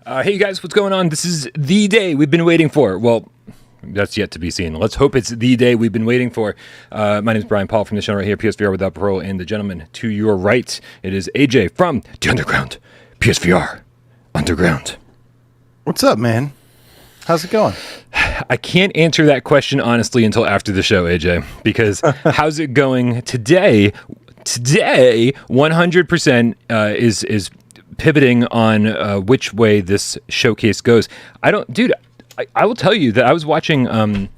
Hey, you guys, what's going on? This is the day we've been waiting for. Well, that's yet to be seen. Let's hope it's the day we've been waiting for. My name is Brian Paul from the channel right here, PSVR without Parole, and the gentleman to your right, it is AJ from the Underground, PSVR Underground. What's up, man? How's it going? I can't answer that question honestly until after the show, AJ, because how's it going today? Today, 100% is pivoting on which way this showcase goes. I will tell you that I was watching the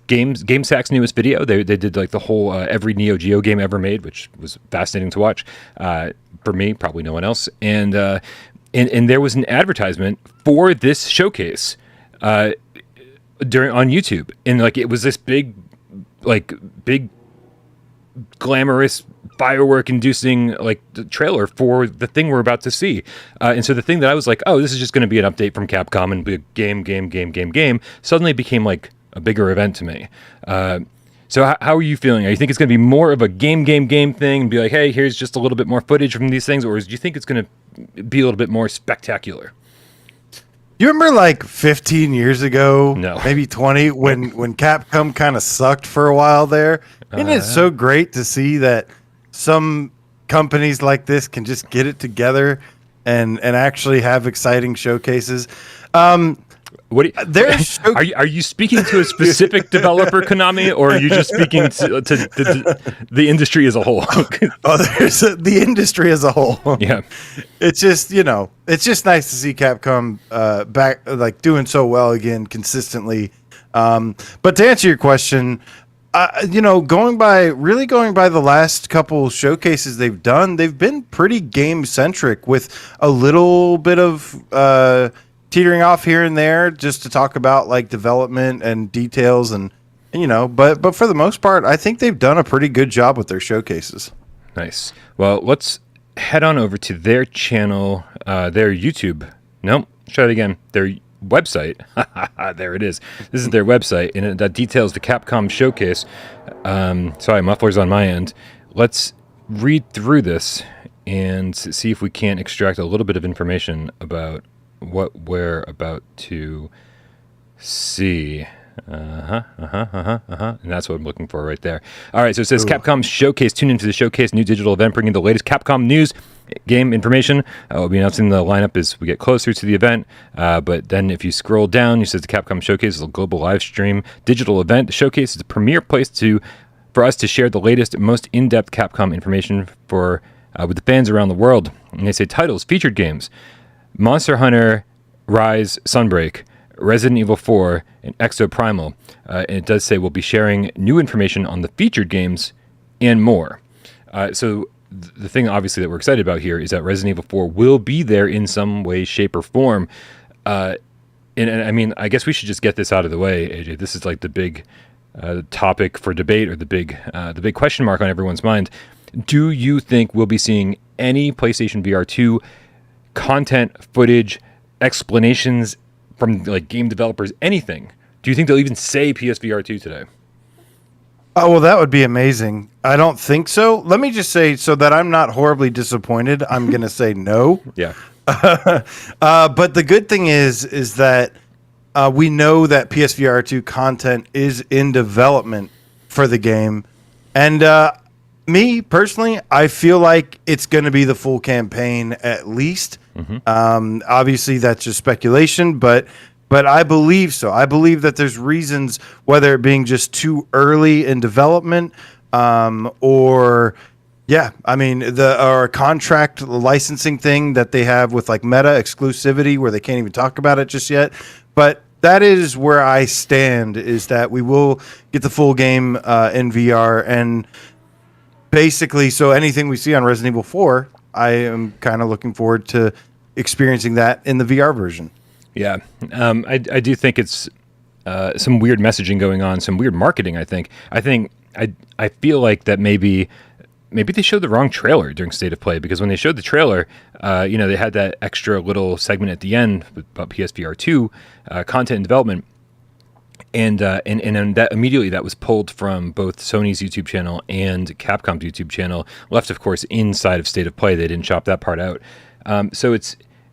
GameSack's newest video. They did like the whole every Neo Geo game ever made, which was fascinating to watch for me, probably no one else. And there was an advertisement for this showcase on YouTube, and like it was this big glamorous firework inducing like the trailer for the thing we're about to see. And so the thing that I was like, oh, this is just going to be an update from Capcom and be a game, suddenly became like a bigger event to me. So how are you feeling? Are you think it's going to be more of a game thing and be like, hey, here's just a little bit more footage from these things? Or do you think it's going to be a little bit more spectacular? You remember like 15 years ago, No. maybe 20, when Capcom kind of sucked for a while there? Isn't it so great to see that some companies like this can just get it together and actually have exciting showcases? Are you speaking to a specific developer, Konami, or are you just speaking to the industry as a whole? There's the industry as a whole. Yeah, it's just it's just nice to see Capcom back like doing so well again consistently. But to answer your question, going by the last couple showcases they've done, they've been pretty game centric with a little bit of teetering off here and there just to talk about like development and details and but for the most part, I think they've done a pretty good job with their showcases. Nice. Well, let's head on over to their channel, their YouTube. Nope, try it again. Their website. There it is. This is their website, and that details the Capcom showcase. Sorry, muffler's on my end. Let's read through this and see if we can't extract a little bit of information about what we're about to see. And that's what I'm looking for right there. All right, so it says Capcom Showcase. Tune into the showcase, new digital event bringing the latest Capcom news, game information. We'll be announcing the lineup as we get closer to the event. But then if you scroll down, it says the Capcom Showcase is a global live stream digital event. The showcase is the premier place for us to share the latest, most in-depth Capcom information with the fans around the world. And they say titles, featured games, Monster Hunter Rise Sunbreak, Resident Evil 4, and Exo Primal. And it does say we'll be sharing new information on the featured games and more. So the thing, obviously, that we're excited about here is that Resident Evil 4 will be there in some way, shape, or form. And I mean, I guess we should just get this out of the way, AJ. This is like the big topic for debate, or the big question mark on everyone's mind. Do you think we'll be seeing any PlayStation VR2 content, footage, explanations from like game developers, anything? Do you think they'll even say PSVR 2 today? Oh, well, that would be amazing. I don't think so. Let me just say, so that I'm not horribly disappointed, I'm going to say no. Yeah. But the good thing is that we know that PSVR 2 content is in development for the game. And me, personally, I feel like it's going to be the full campaign at least. Mm-hmm. Obviously, that's just speculation, but I believe so. I believe that there's reasons, whether it being just too early in development, or a contract licensing thing that they have with like Meta exclusivity where they can't even talk about it just yet. But that is where I stand, is that we will get the full game in VR. And basically, so anything we see on Resident Evil 4, I am kind of looking forward to experiencing that in the VR version. Yeah, I do think it's some weird messaging going on, some weird marketing. I feel like that maybe they showed the wrong trailer during State of Play, because when they showed the trailer, they had that extra little segment at the end about PSVR 2 content and development. And that immediately that was pulled from both Sony's YouTube channel and Capcom's YouTube channel, left, of course, inside of State of Play. They didn't chop that part out. So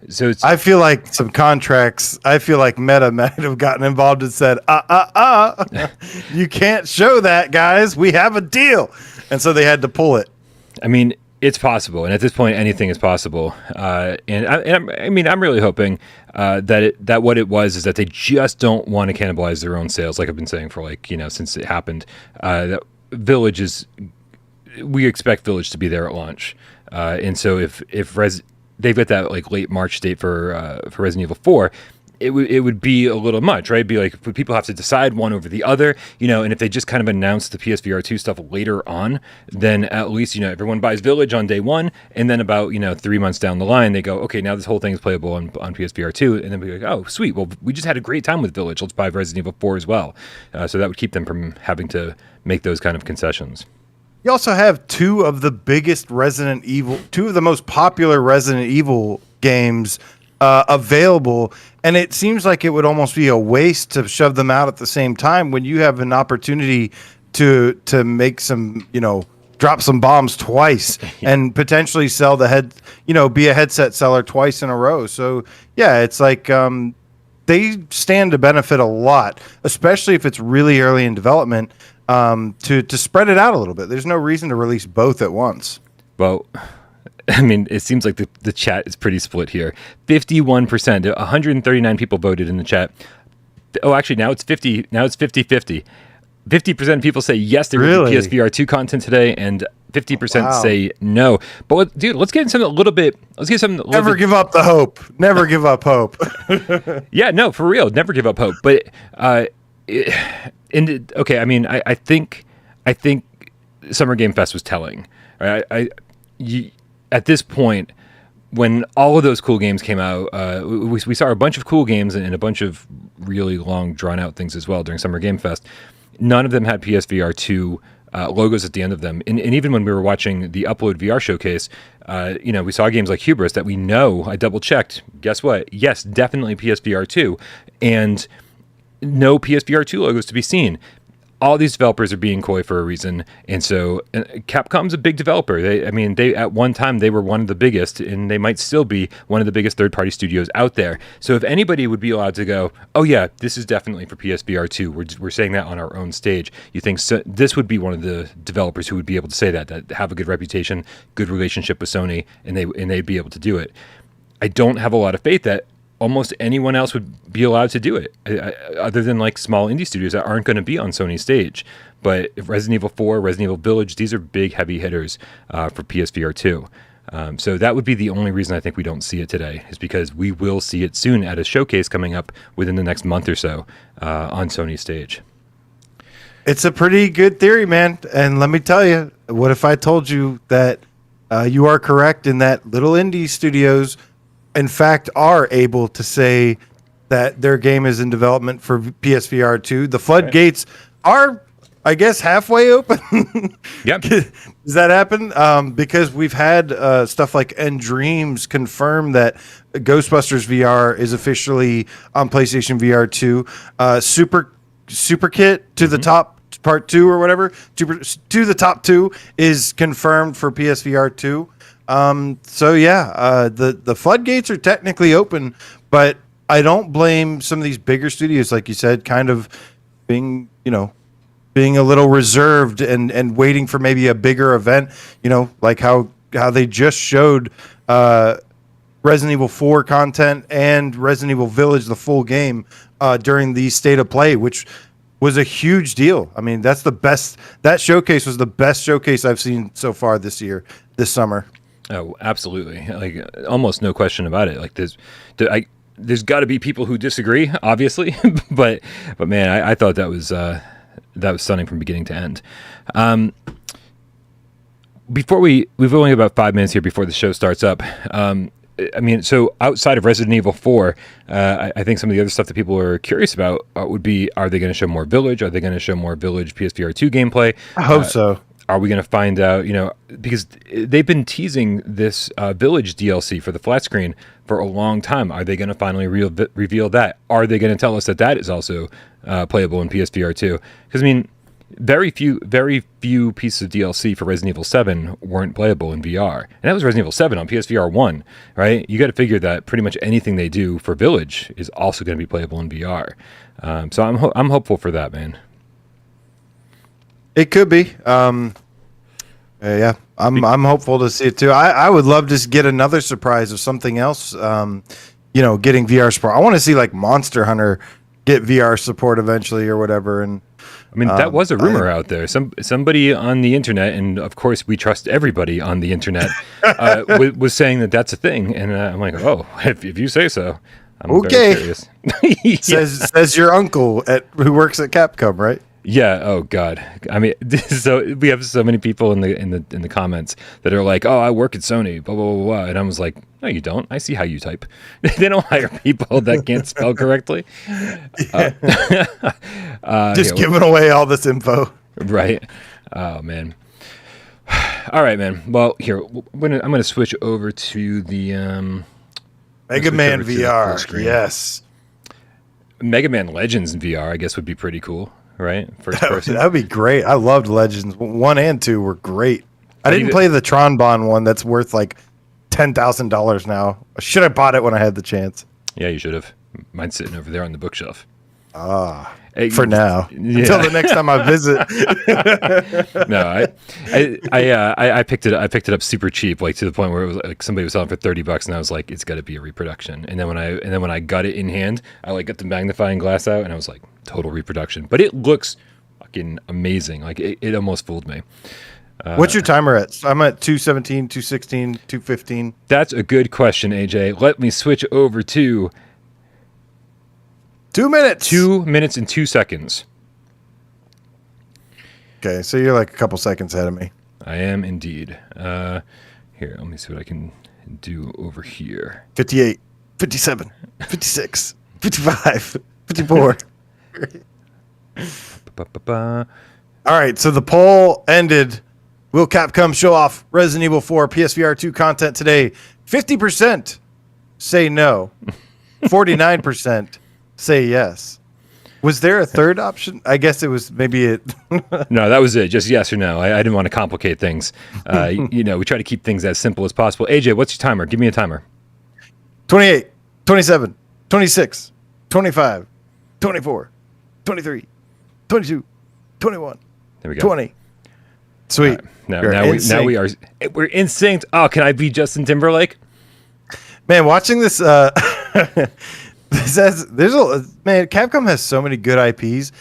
So it's I feel like some contracts. I feel like Meta might have gotten involved and said, you can't show that, guys. We have a deal," and so they had to pull it. I mean, it's possible, and at this point, anything is possible. I'm really hoping that what it was is that they just don't want to cannibalize their own sales, like I've been saying for since it happened. That Village is, we expect Village to be there at launch, and so if they've got that like late March date for Resident Evil 4. It would be a little much, right? It'd be like people have to decide one over the other, and if they just kind of announce the PSVR 2 stuff later on, then at least, everyone buys Village on day one, and then about, 3 months down the line, they go, okay, now this whole thing is playable on PSVR 2, and then we're like, oh, sweet, well, we just had a great time with Village, let's buy Resident Evil 4 as well. So that would keep them from having to make those kind of concessions. You also have two of the most popular Resident Evil games available, and it seems like it would almost be a waste to shove them out at the same time when you have an opportunity to make some, drop some bombs twice and potentially sell be a headset seller twice in a row. So yeah, it's like they stand to benefit a lot, especially if it's really early in development, to spread it out a little bit. There's no reason to release both at once. Well, I mean, it seems like the chat is pretty split here. 51%, 139 people voted in the chat. Oh, actually, now it's 50. Now it's 50-50. 50% of people say yes, there will be PSVR 2 content today, and 50% say no. But dude, let's get into a little bit. Let's get some. Never give up the hope. Never give up hope. Yeah, no, for real. Never give up hope. But okay, I mean, I think Summer Game Fest was telling. Right? At this point, when all of those cool games came out, we saw a bunch of cool games and a bunch of really long, drawn-out things as well during Summer Game Fest. None of them had PSVR 2 logos at the end of them. And even when we were watching the Upload VR showcase, we saw games like Hubris that we know, I double-checked, guess what? Yes, definitely PSVR 2. And no PSVR 2 logos to be seen. All these developers are being coy for a reason, and so Capcom's a big developer. They at one time they were one of the biggest, and they might still be one of the biggest third-party studios out there. So if anybody would be allowed to go, oh yeah, this is definitely for PSVR 2, we're saying that on our own stage. You think this would be one of the developers who would be able to say that have a good reputation, good relationship with Sony, and they'd be able to do it. I don't have a lot of faith that almost anyone else would be allowed to do it, other than like small indie studios that aren't going to be on Sony's stage. But if Resident Evil 4, Resident Evil Village, these are big, heavy hitters for PSVR 2. So that would be the only reason I think we don't see it today, is because we will see it soon at a showcase coming up within the next month or so on Sony's stage. It's a pretty good theory, man. And let me tell you, what if I told you that you are correct in that little indie studios in fact are able to say that their game is in development for PSVR 2. The floodgates are, I guess, halfway open. Yep. Does that happen? Because we've had stuff like End Dreams confirm that Ghostbusters VR is officially on PlayStation VR 2. Super Kit to the top part 2 or whatever, to the top 2 is confirmed for PSVR 2. So yeah, the floodgates are technically open, but I don't blame some of these bigger studios, like you said, kind of being a little reserved and waiting for maybe a bigger event, like how they just showed Resident Evil 4 content and Resident Evil Village, the full game, during the State of Play, which was a huge deal. I mean, that showcase was the best showcase I've seen so far this this summer. Oh, absolutely. Like almost no question about it. Like there's got to be people who disagree, obviously, but man, I thought that was stunning from beginning to end. Before we've only about 5 minutes here before the show starts up. So outside of Resident Evil 4, I think some of the other stuff that people are curious about would be, are they going to show more Village? Are they going to show more Village PSVR 2 gameplay? I hope so. Are we going to find out, because they've been teasing this Village DLC for the flat screen for a long time. Are they going to finally reveal that? Are they going to tell us that is also playable in PSVR 2? Because, very few pieces of DLC for Resident Evil 7 weren't playable in VR, and that was Resident Evil 7 on PSVR 1, right? You got to figure that pretty much anything they do for Village is also going to be playable in VR. So I'm hopeful for that, man. It could be. Yeah, I'm hopeful to see it too. I would love to get another surprise of something else. Getting VR support. I want to see like Monster Hunter get VR support eventually or whatever. And I mean, that was a rumor out there. Somebody on the internet, and of course we trust everybody on the internet, was saying that that's a thing. And I'm like, oh, if you say so, I'm okay. very curious. Says your uncle who works at Capcom, right? Yeah. Oh God. I mean, so we have so many people in the comments that are like, "Oh, I work at Sony." Blah blah blah blah. And I was like, "No, you don't. I see how you type." They don't hire people that can't spell correctly. Just giving away all this info. Right. Oh man. All right, man. Well, here I'm gonna switch over to the Mega Man VR. Yes. Mega Man Legends in VR, I guess, would be pretty cool. Right, first person. That'd be great. I loved Legends 1 and 2 were great. I didn't play the Tron Bon one. That's worth like $10,000 now. I should have bought it when I had the chance. Yeah, you should have. Mine's sitting over there on the bookshelf. For now, yeah. Until the next time I visit. No, I picked it. I picked it up super cheap, like to the point where it was like somebody was selling for $30, and I was like, it's got to be a reproduction. And then when I got it in hand, I like got the magnifying glass out, and I was like, total reproduction. But it looks fucking amazing. Like it almost fooled me. What's your timer at? I'm at 217, 216, 215. That's a good question, AJ. Let me switch over to 2 minutes. 2 minutes and 2 seconds. Okay, so you're like a couple seconds ahead of me. I am indeed. Here, let me see what I can do over here. 58, 57, 56, 55, 54. All right, so the poll ended. Will Capcom show off Resident Evil 4 PSVR 2 content today? 50% say no. 49% say yes. Was there a third option? I guess it was maybe it. No, that was it. Just yes or no. I didn't want to complicate things. We try to keep things as simple as possible. AJ, what's your timer? Give me a timer. 28, 27, 26, 25, 24, 23, 22, 21, there we go. 20. Sweet. We're in sync. Oh, can I be Justin Timberlake? Man, watching this, Capcom has so many good IPs.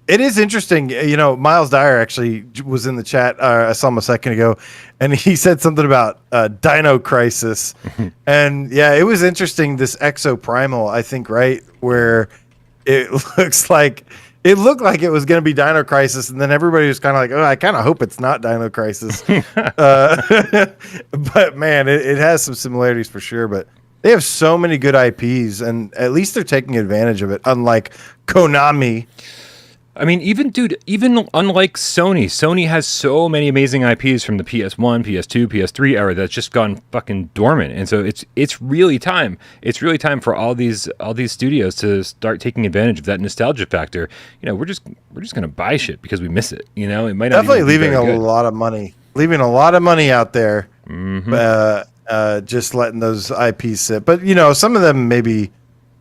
It is interesting. Miles Dyer actually was in the chat. I saw him a second ago, and he said something about Dino Crisis. And yeah, it was interesting. This Exo Primal, I think, right, where it looked like it was going to be Dino Crisis, and then everybody was kind of like, "Oh, I kind of hope it's not Dino Crisis." But man, it has some similarities for sure. But they have so many good IPs, and at least they're taking advantage of it. Unlike Konami. I mean, even unlike Sony has so many amazing IPs from the PS1, PS2, PS3 era that's just gone fucking dormant. And so it's really time. It's really time for all these studios to start taking advantage of that nostalgia factor. We're just gonna buy shit because we miss it. It might not definitely leaving a lot of money out there. Mm-hmm. Just letting those IPs sit. But some of them maybe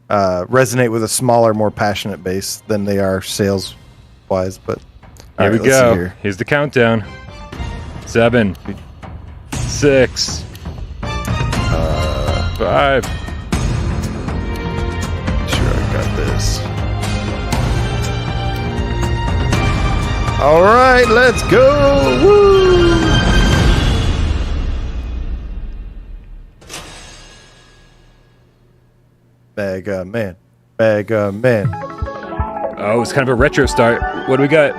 resonate with a smaller, more passionate base than they are sales wise. But here we go. Here's the countdown. 7, 6, 5. Sure, I got this. All right, let's go. Woo! Mega Man. Oh, it's kind of a retro start. What do we got?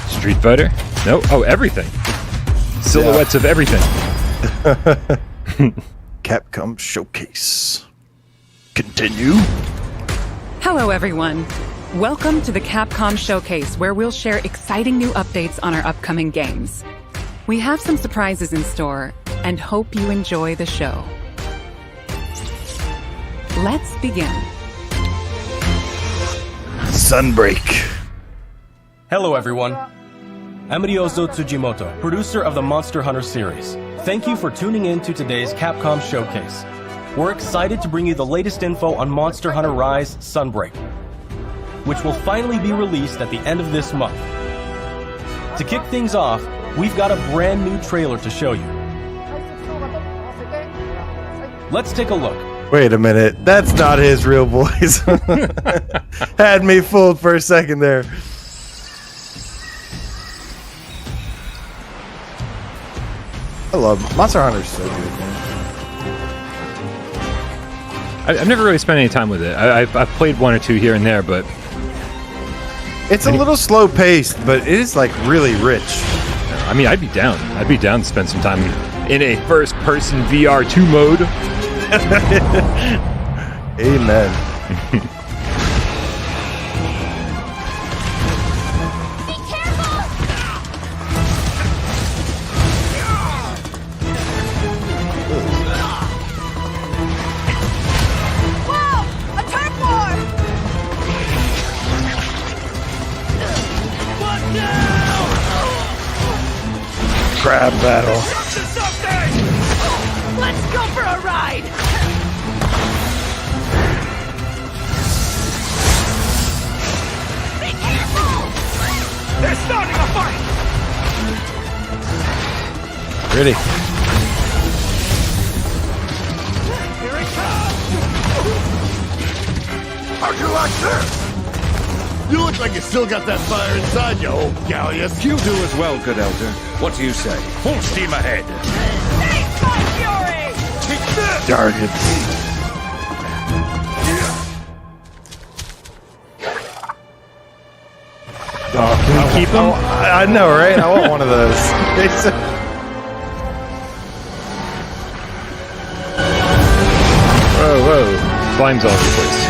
Street Fighter? No. Oh, everything. Silhouettes of everything. Capcom Showcase. Continue. Hello, everyone. Welcome to the Capcom Showcase, where we'll share exciting new updates on our upcoming games. We have some surprises in store and hope you enjoy the show. Let's begin. Sunbreak. Hello, everyone. Amadioso Tsujimoto, producer of the Monster Hunter series. Thank you for tuning in to today's Capcom Showcase. We're excited to bring you the latest info on Monster Hunter Rise Sunbreak, which will finally be released at the end of this month. To kick things off, we've got a brand new trailer to show you. Let's take a look. Wait a minute. That's not his real voice. Had me fooled for a second there. I love Monster Hunter's so good, man. I've never really spent any time with it. I've played one or two here and there, but It's a little slow paced, but it is like really rich. I mean, I'd be down. I'd be down to spend some time in a first-person VR2 mode. Amen. Crab battle. Let's go for a ride! Be careful! They're starting a fight! Ready. Here it comes! How'd you like this? You look like you still got that fire inside you, old Gallius. You do as well, good elder. What do you say? Full steam ahead. Taste my fury! Take this! Darn it. Oh, can we keep them? I know, right? I want one of those. Whoa. Slime's all over the place.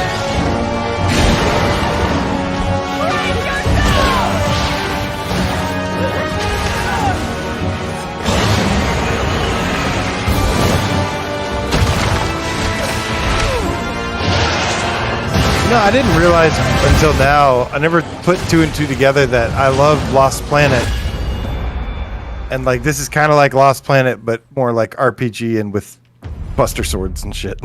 No, I didn't realize until now. I never put two and two together that I love Lost Planet. And like this is kind of like Lost Planet, but more like RPG and with Buster Swords and shit.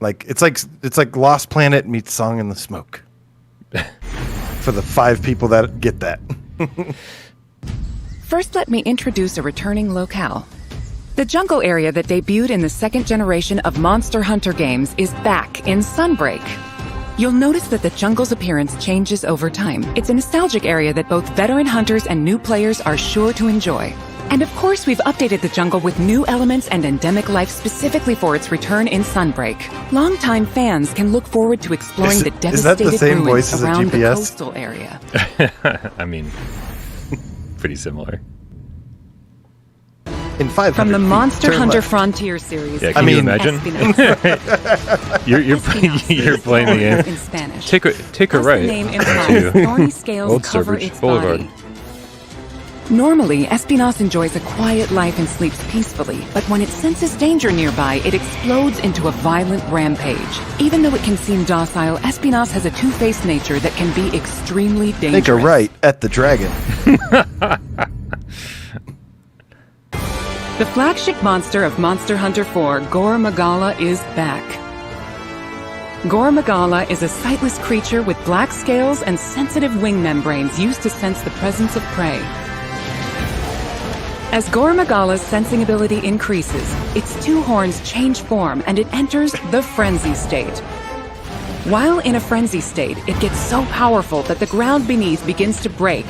It's like Lost Planet meets Song in the Smoke. For the 5 people that get that. First, let me introduce a returning locale. The jungle area that debuted in the second generation of Monster Hunter games is back in Sunbreak. You'll notice that the jungle's appearance changes over time. It's a nostalgic area that both veteran hunters and new players are sure to enjoy. And of course, we've updated the jungle with new elements and endemic life specifically for its return in Sunbreak. Longtime fans can look forward to exploring the Is that the devastated same ruins voice as a around the GPS? coastal area. I mean, pretty similar. In 500 From the feet, Monster turn Hunter left. Frontier series. Yeah, can you imagine? Espinazo. You're playing the game. In Spanish. Take a As the right name to implies, thorny scales Old cover Sturbridge its Boulevard. body. Normally, Espinazo enjoys a quiet life and sleeps peacefully, but when it senses danger nearby, it explodes into a violent rampage. Even though it can seem docile, Espinazo has a two-faced nature that can be extremely dangerous. Take a right at the dragon. The flagship monster of Monster Hunter 4, Gore Magala, is back. Gore Magala is a sightless creature with black scales and sensitive wing membranes used to sense the presence of prey. As Gore Magala's sensing ability increases, its 2 horns change form and it enters the frenzy state. While in a frenzy state, it gets so powerful that the ground beneath begins to break,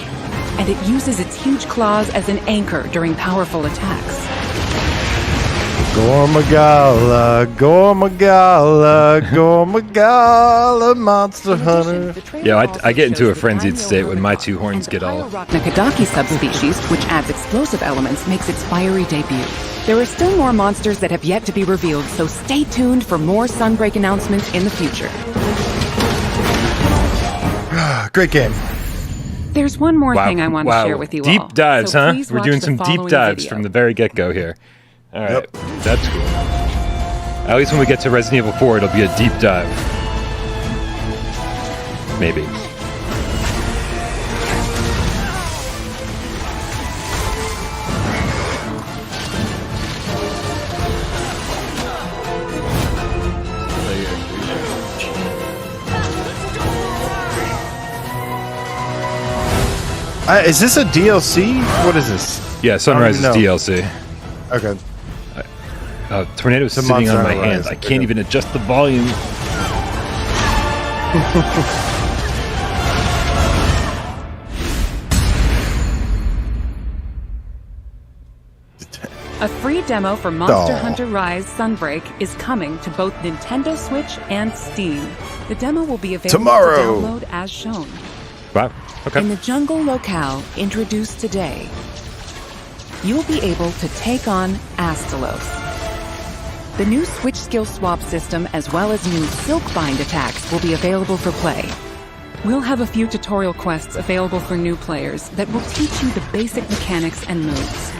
and it uses its huge claws as an anchor during powerful attacks. Gormagala, Gormagala, Gormagala, Monster Hunter. Yeah, I get into a frenzied state when my 2 horns get all... Nakadaki subspecies, which adds explosive elements, makes its fiery debut. There are still more monsters that have yet to be revealed, so stay tuned for more Sunbreak announcements in the future. Great game. There's one more thing I want to share with you all. Deep dives, so huh? please We're watch doing the some deep following dives video. from the very get-go here. All right, Yep. that's cool. At least when we get to Resident Evil 4, it'll be a deep dive. Maybe. Is this a DLC? What is this? Yeah, Sunrise is DLC. Okay. Tornado is The sitting on Monster my Hunter hands. Rise. I can't even adjust the volume. A free demo for Monster Aw. Hunter Rise Sunbreak is coming to both Nintendo Switch and Steam. The demo will be available Tomorrow. to download as shown. Wow. Okay. In the jungle locale introduced today, you'll be able to take on Astalos. The new Switch skill swap system as well as new Silkbind attacks will be available for play. We'll have a few tutorial quests available for new players that will teach you the basic mechanics and moves.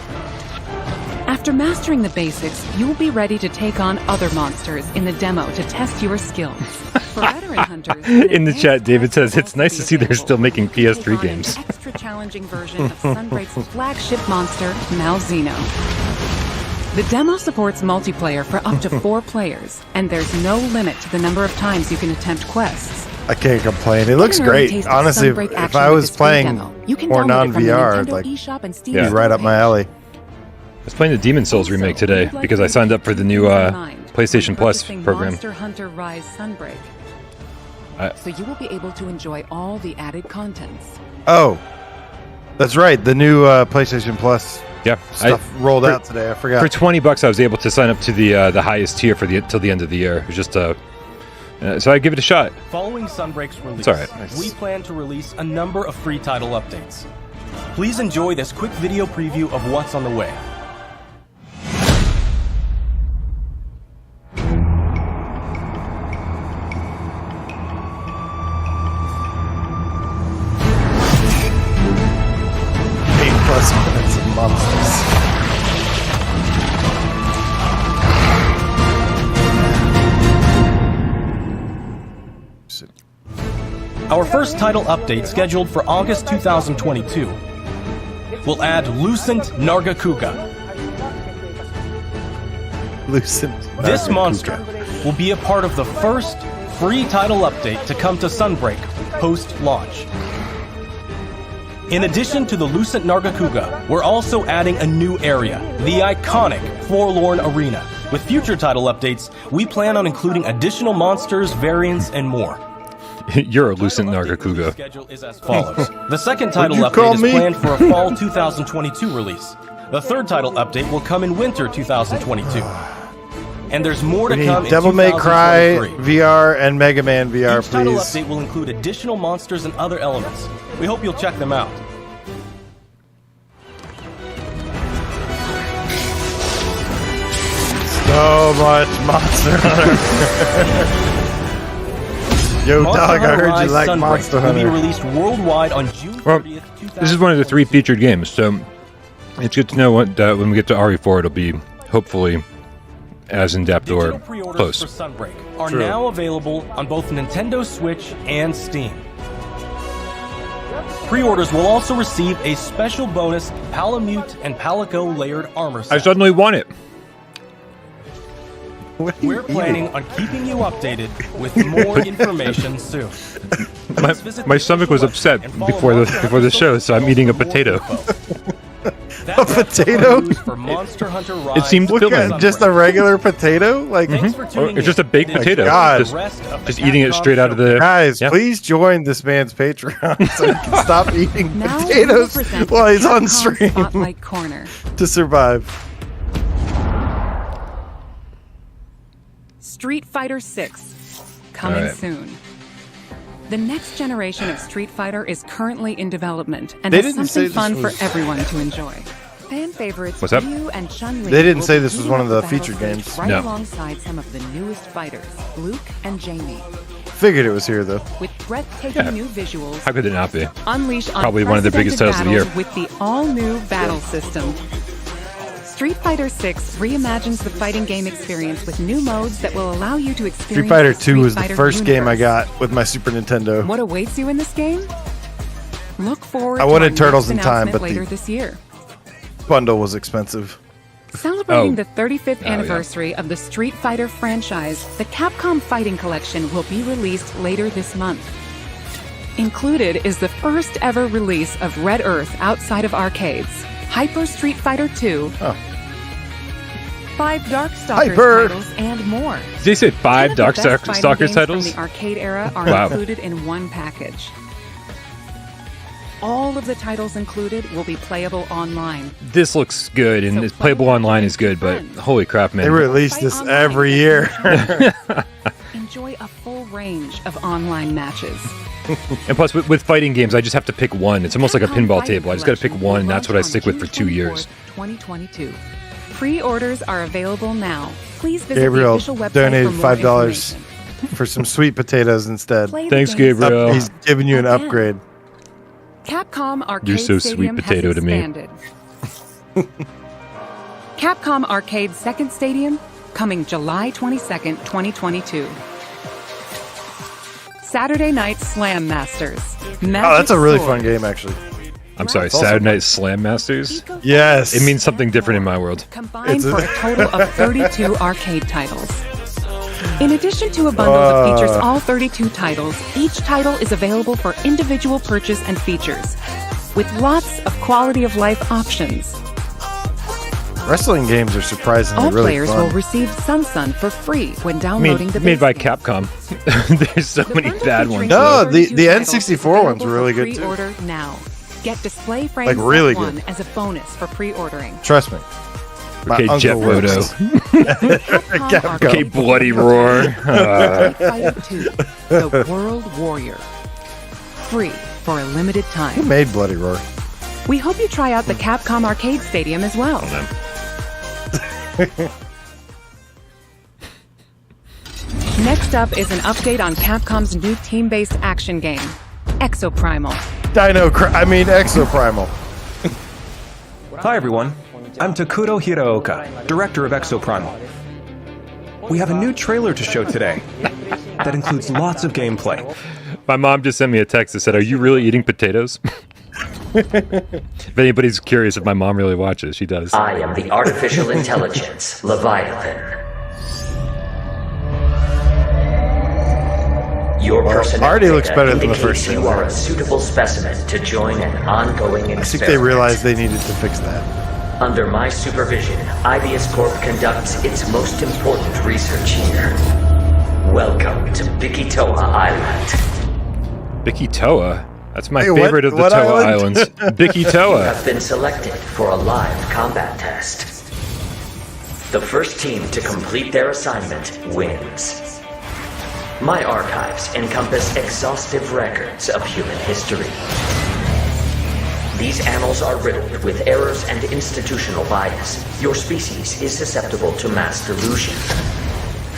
After mastering the basics, you'll be ready to take on other monsters in the demo to test your skills. For veteran hunters, In the chat, David says, "It's nice to see they're still making PS3 games." An extra challenging version of Sunbreak's flagship monster, Malzeno. The demo supports multiplayer for up to 4 players, and there's no limit to the number of times you can attempt quests. I can't complain. It looks Get an early great. taste of Honestly, Sunbreak if action I with was this free playing demo. You can more download it from the non-VR, Nintendo like, eShop and Steam Yeah. be right up my alley. I was playing the Demon Souls remake today because I signed up for the new PlayStation Plus program. Monster Hunter Rise Sunbreak. So you will be able to enjoy all the added contents. Oh, that's right. The new PlayStation Plus Yeah, stuff rolled out today. I forgot. For $20, I was able to sign up to the highest tier for till the end of the year. It was just so I give it a shot. Following Sunbreak's release, It's all right. we plan to release a number of free title updates. Please enjoy this quick video preview of what's on the way. Minutes of monsters. Our first title update, scheduled for August 2022, will add Lucent Nargacuga. Lucent. This monster will be a part of the first free title update to come to Sunbreak post-launch. In addition to the Lucent Nargacuga, we're also adding a new area, the iconic Forlorn Arena. With future title updates, we plan on including additional monsters, variants, and more. You're a Lucent The Nargacuga. schedule is as follows. The second title What'd you call update is me? planned for a fall 2022 release. The third title update will come in winter 2022. And there's more to We come need in Devil May Cry 2023. VR and Mega Man VR, Each title please. update will include additional monsters and other elements. We hope you'll check them out. So much Monster Hunter. Yo, Monster dog, I Hunter heard Rise you like Sunbreak Monster will be Hunter. released worldwide on June 30th, Well, 2000. this is one of the 3 featured games, so it's good to know what when we get to RE4, it'll be hopefully as in depth or Digital pre-orders close. for Sunbreak are True. now available on both Nintendo Switch and Steam. Pre-orders will also receive a special bonus Palamute and Palico layered armor I set. suddenly want it. What are you We're planning on keeping you updated with more information soon. Please visit My the stomach was website upset and follow before Monster the show, Hunter so I'm socials eating a for more potato. info. A potato? News for Monster Hunter Rise It seemed Look filling. at just a regular potato? Like, Thanks for Or tuning it's just in. a baked This is potato. God. the Just, rest of the just eating it Capcom straight out of Show. the. guys, Yeah. please join this man's Patreon so he can stop eating Now we will potatoes present while he's on Capcom stream Spotlight Corner. to survive. Street Fighter 6, coming All right. soon. The next generation of Street Fighter is currently in development and They has didn't say something this fun was- for everyone to enjoy. Fan favorites What's up? Ryu and Chun-Li They didn't will say be this was heating one up of the battle featured stage games. right No. alongside some of the newest fighters, Luke and Jamie. Figured it was here, though. With breathtaking Yeah. new visuals, How could it not be? unleash Probably one of the biggest unprecedented titles of the year. battles with the all-new battle system. Street Fighter 6 reimagines the fighting game experience with new modes that will allow you to experience Street Fighter the 2 was the Fighter first game I universe. got with my Super Nintendo. What awaits you in this game? Look forward I to wanted our Turtles next in Time, announcement but later the- this year. Bundle was expensive. Celebrating Oh. the 35th Oh, yeah. anniversary of the Street Fighter franchise, the Capcom Fighting Collection will be released later this month. Included is the first ever release of Red Earth outside of arcades, Hyper Street Fighter 2, Oh. 5 Darkstalkers Hyper! titles, and more. Did they say 5 10 of the best fighting Darkstalkers games titles? from the arcade era are Wow. included in one package. All of the titles included will be playable online. This looks good, and So it's playable play online with is good, but friends. holy crap, They man. release Fight this online every and year. Enjoy a full range of online matches. And plus, with fighting games, I just have to pick one. It's almost like a Capcom pinball Fighting table. I just got to pick Collection one, will and that's what launch I stick with on for June 2 years. 24th, 2022. Pre-orders are available now. Please visit the Gabriel official website donated for more $5 information. for some sweet potatoes instead. Play the Thanks, games Gabriel. He's giving you an Again. upgrade. Capcom Arcade You're so sweet Stadium potato has to me. expanded. Capcom Arcade Second Stadium, coming July 22nd, 2022. Saturday Night Slam Masters. Oh, that's a really fun game, actually. I'm sorry, That's awesome. Saturday Night Slam Masters? Yes. It means something different in my world. Combined It's a- for a total of 32 arcade titles. In addition to a bundle that features all 32 titles, each title is available for individual purchase and features, with lots of quality of life options. Wrestling games are surprisingly All really players fun. will receive Sun for free when downloading the Made base by game. Capcom. There's so The many bundle bad featuring ones. No, though. the 32 titles is N64 ones available were really for good, too. Pre-order now. Get Display Frames Like, really Set 1 good. as a bonus for pre-ordering. Trust me. My Okay, uncle Jet works. Photo. Capcom Okay, Bloody Roar. Street Fighter 2, The World Warrior. Free for a limited Who time. made Bloody Roar? We hope you try out the Capcom Arcade Stadium as well. Next up is an update on Capcom's new team-based action game, Exoprimal. Exoprimal. Hi everyone, I'm Takuro Hiraoka, director of Exoprimal. We have a new trailer to show today that includes lots of gameplay. My mom just sent me a text that said, "Are you really eating potatoes?" If anybody's curious if my mom really watches, she does. I am the artificial intelligence, Leviathan. Your personality already looks better than the first you trailer. are a suitable specimen to join an ongoing experiment. I think they realized they needed to fix that. Under my supervision, IBS Corp conducts its most important research here. Welcome to Bikitoa Island. Bikitoa? That's my Hey, what- favorite of the what Toa island? Islands. You Bikitoa. have been selected for a live combat test. The first team to complete their assignment wins. My archives encompass exhaustive records of human history. These annals are riddled with errors and institutional bias. Your species is susceptible to mass delusion.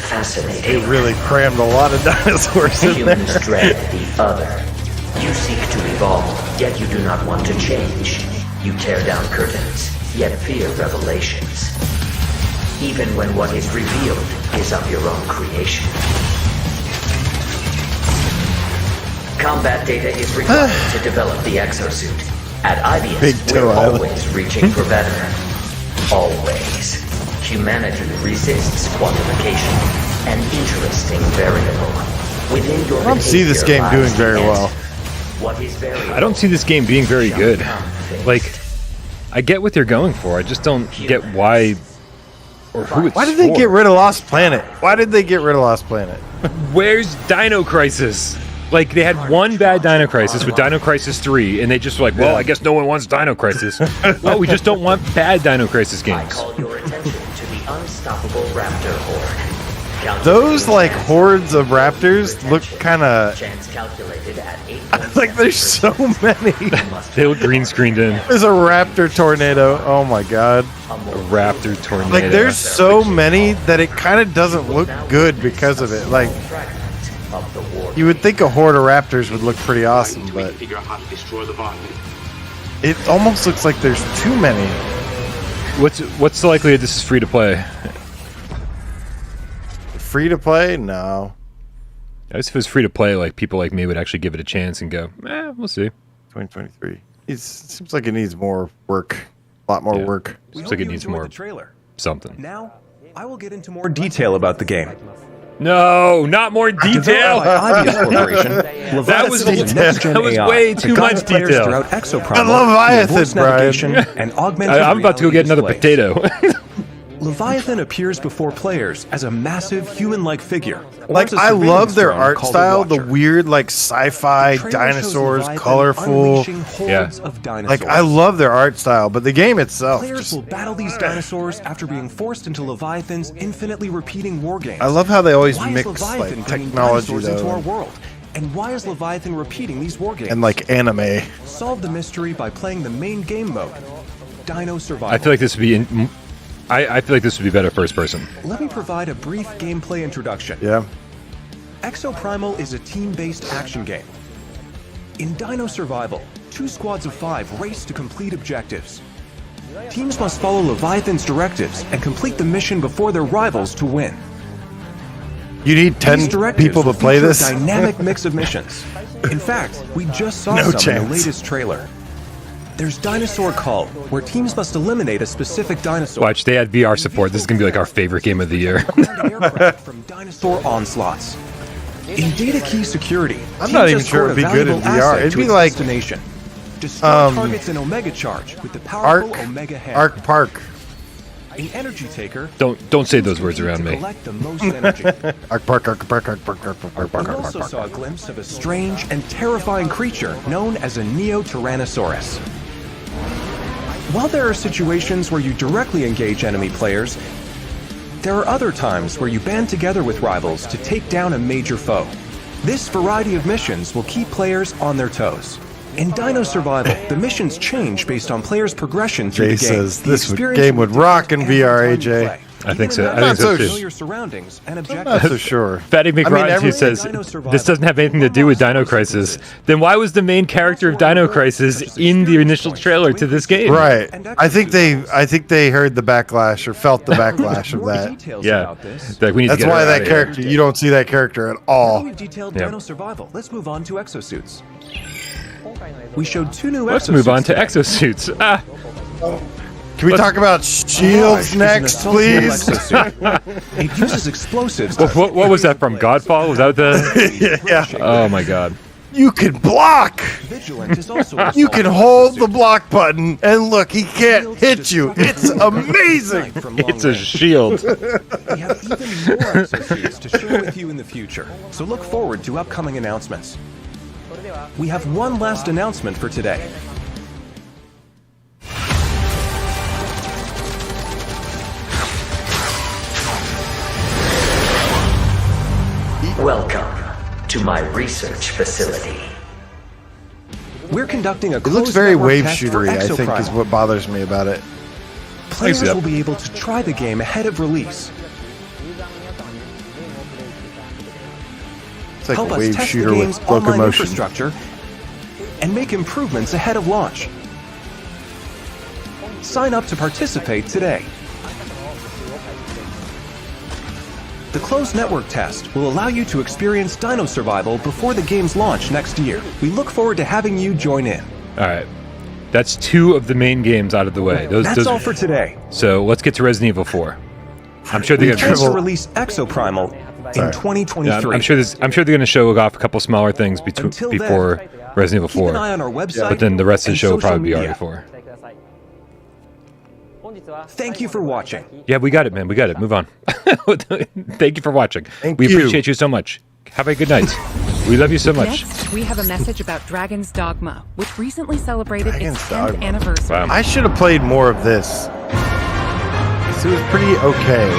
Fascinating. They really crammed a lot of dinosaurs in there. Humans dread the other. You seek to evolve, yet you do not want to change. You tear down curtains, yet fear revelations. Even when what is revealed is of your own creation. Combat data is required to develop the exosuit. At IBS, Big we're Toe Island. always reaching for better. Always. Humanity resists quantification, an interesting variable. Within your I don't see this behavior game doing lies the very answer. well. What is variable? I don't see this game being very shall good. come fixed. Like, I get what they're going for. I just don't get why or who it's Why did they for. get rid of Lost Planet? Why did they get rid of Lost Planet? Where's Dino Crisis? Like, they had one bad Dino Crisis with Dino Crisis 3, and they just were like, well, I guess no one wants Dino Crisis. Oh, we just don't want bad Dino Crisis I games. call your attention to the unstoppable raptor horde. Those like hordes of raptors look kind of Chance calculated at 8. like there's so many. They look green screened in. There's a raptor tornado. Oh my god. A raptor tornado. Like there's so many that it kind of doesn't look good because of it. Like you would think a horde of raptors would look pretty awesome, but it almost looks like there's too many. What's the likelihood this is free to play? Free to play? No. I guess if it was free to play, like people like me would actually give it a chance and go, we'll see. 2023. It seems like it needs more work. A lot more work. Seems like it needs more trailer. something. Now, I will get into more detail about the game. No, not more detail. That was way too much detail. And Leviathan, Brian. And augmented I'm about to go get another potato. Leviathan appears before players as a massive human-like figure. Like, I love their art style, the weird, like, sci-fi dinosaurs, colorful. Like, I love their art style, but the game itself. Players will battle these dinosaurs after being forced into Leviathan's infinitely repeating war games. I love how they always Why mix, is Leviathan like, bringing technology, dinosaurs into our though. world? And why is Leviathan repeating these war games? And, like, anime. Solve the mystery by playing the main game mode, Dino Survival. I feel like this would be I feel like this would be better first person. Let me provide a brief gameplay introduction. Yeah. Exoprimal is a team-based action game. In Dino Survival, 2 squads of 5 race to complete objectives. Teams must follow Leviathan's directives and complete the mission before their rivals to win. You need 10 people to play this? A dynamic mix of missions. In fact, we just saw some in the latest trailer. There's Dinosaur Call, where teams must eliminate a specific dinosaur. Watch, they had VR support. This is going to be like our favorite game of the year. From dinosaur onslaughts. In Data Key Security, I'm not even sure it'd be good in VR. It'd be like destination. Destroy targets in Omega Charge with the powerful Omega Hand. Arc Park. An energy taker. Don't say those words around me. Collect the most energy. Arc Park, Arc Park, Arc Park, Arc Park, Arc Park, We Arc also Park. saw a glimpse of a strange and terrifying creature known as a Neo-Tyrannosaurus. While there are situations where you directly engage enemy players, there are other times where you band together with rivals to take down a major foe. This variety of missions will keep players on their toes. In Dino Survival, the missions change based on players' progression through Jay the game. says this game would rock in VR, AJ. I think so. I'm not so Familiar surroundings and I'm not objectives. so sure. Fatty McBride, who says this doesn't have anything to do with Dino Crisis, then why was the main character of Dino Crisis in the initial trailer to this game? Right. I think they heard the backlash or felt the backlash of that. Yeah. Like, we need to That's get why her that outta character, you don't see that character at all. We've detailed Yeah. Dino Survival. Let's move on to exosuits. We showed 2 new exosuits. Let's move on to today. exosuits. Ah. Can we talk about shields next, please? It uses explosives. What was that from? Godfall? Was that the? Yeah. Oh my God. You can block. Vigilant is also an You assault can rifle hold the exosuit. block button, and look, he can't hit you. It's amazing. From long It's a range. shield. We have even more exosuits to share with you in the future, so look forward to upcoming announcements. We have one last announcement for today. Welcome to my research facility. We're conducting a It looks closed very network wave test for shootery, I think, is Exoprimal. what bothers me about it. Players that. will be able to try the game ahead of release. It's like Help a us wave test the shooter game's with online locomotion. infrastructure and make improvements ahead of launch. Sign up to participate today. The closed network test will allow you to experience Dino Survival before the game's launch next year. We look forward to having you join in. All right. That's 2 of the main games out of the way. That's all for today. So let's get to Resident Evil 4. I'm sure they're Plans to gonna. release Exoprimal in 2023. Yeah, I'm sure they're gonna show off a couple smaller things Until before Resident Keep Evil an eye 4. on our website. But then the rest of the and show will social probably be media. RE4. Thank you for watching. Yeah, we got it, man. We got it. Move on. Thank you for watching. We you. appreciate you so much. Have a good night. We love you so much. Next, we have a message about Dragon's Dogma, which recently celebrated Dragon's its 10th Dogma. anniversary. Wow. I should have played more of this. It was pretty okay.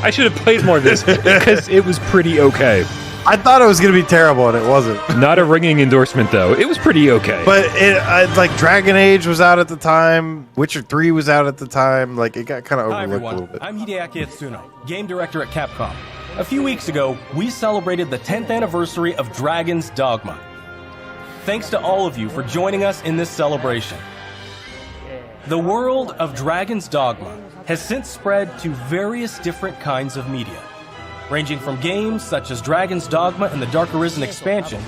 I should have played more of this because it was pretty okay. I thought it was going to be terrible, and it wasn't. Not a ringing endorsement, though. It was pretty okay. But like Dragon Age was out at the time. Witcher 3 was out at the time. Like, it got kind of Hi overlooked a little everyone, bit. I'm Hideaki Itsuno, game director at Capcom. A few weeks ago, we celebrated the 10th anniversary of Dragon's Dogma. Thanks to all of you for joining us in this celebration. The world of Dragon's Dogma has since spread to various different kinds of media, ranging from games such as Dragon's Dogma and the Dark Arisen expansion,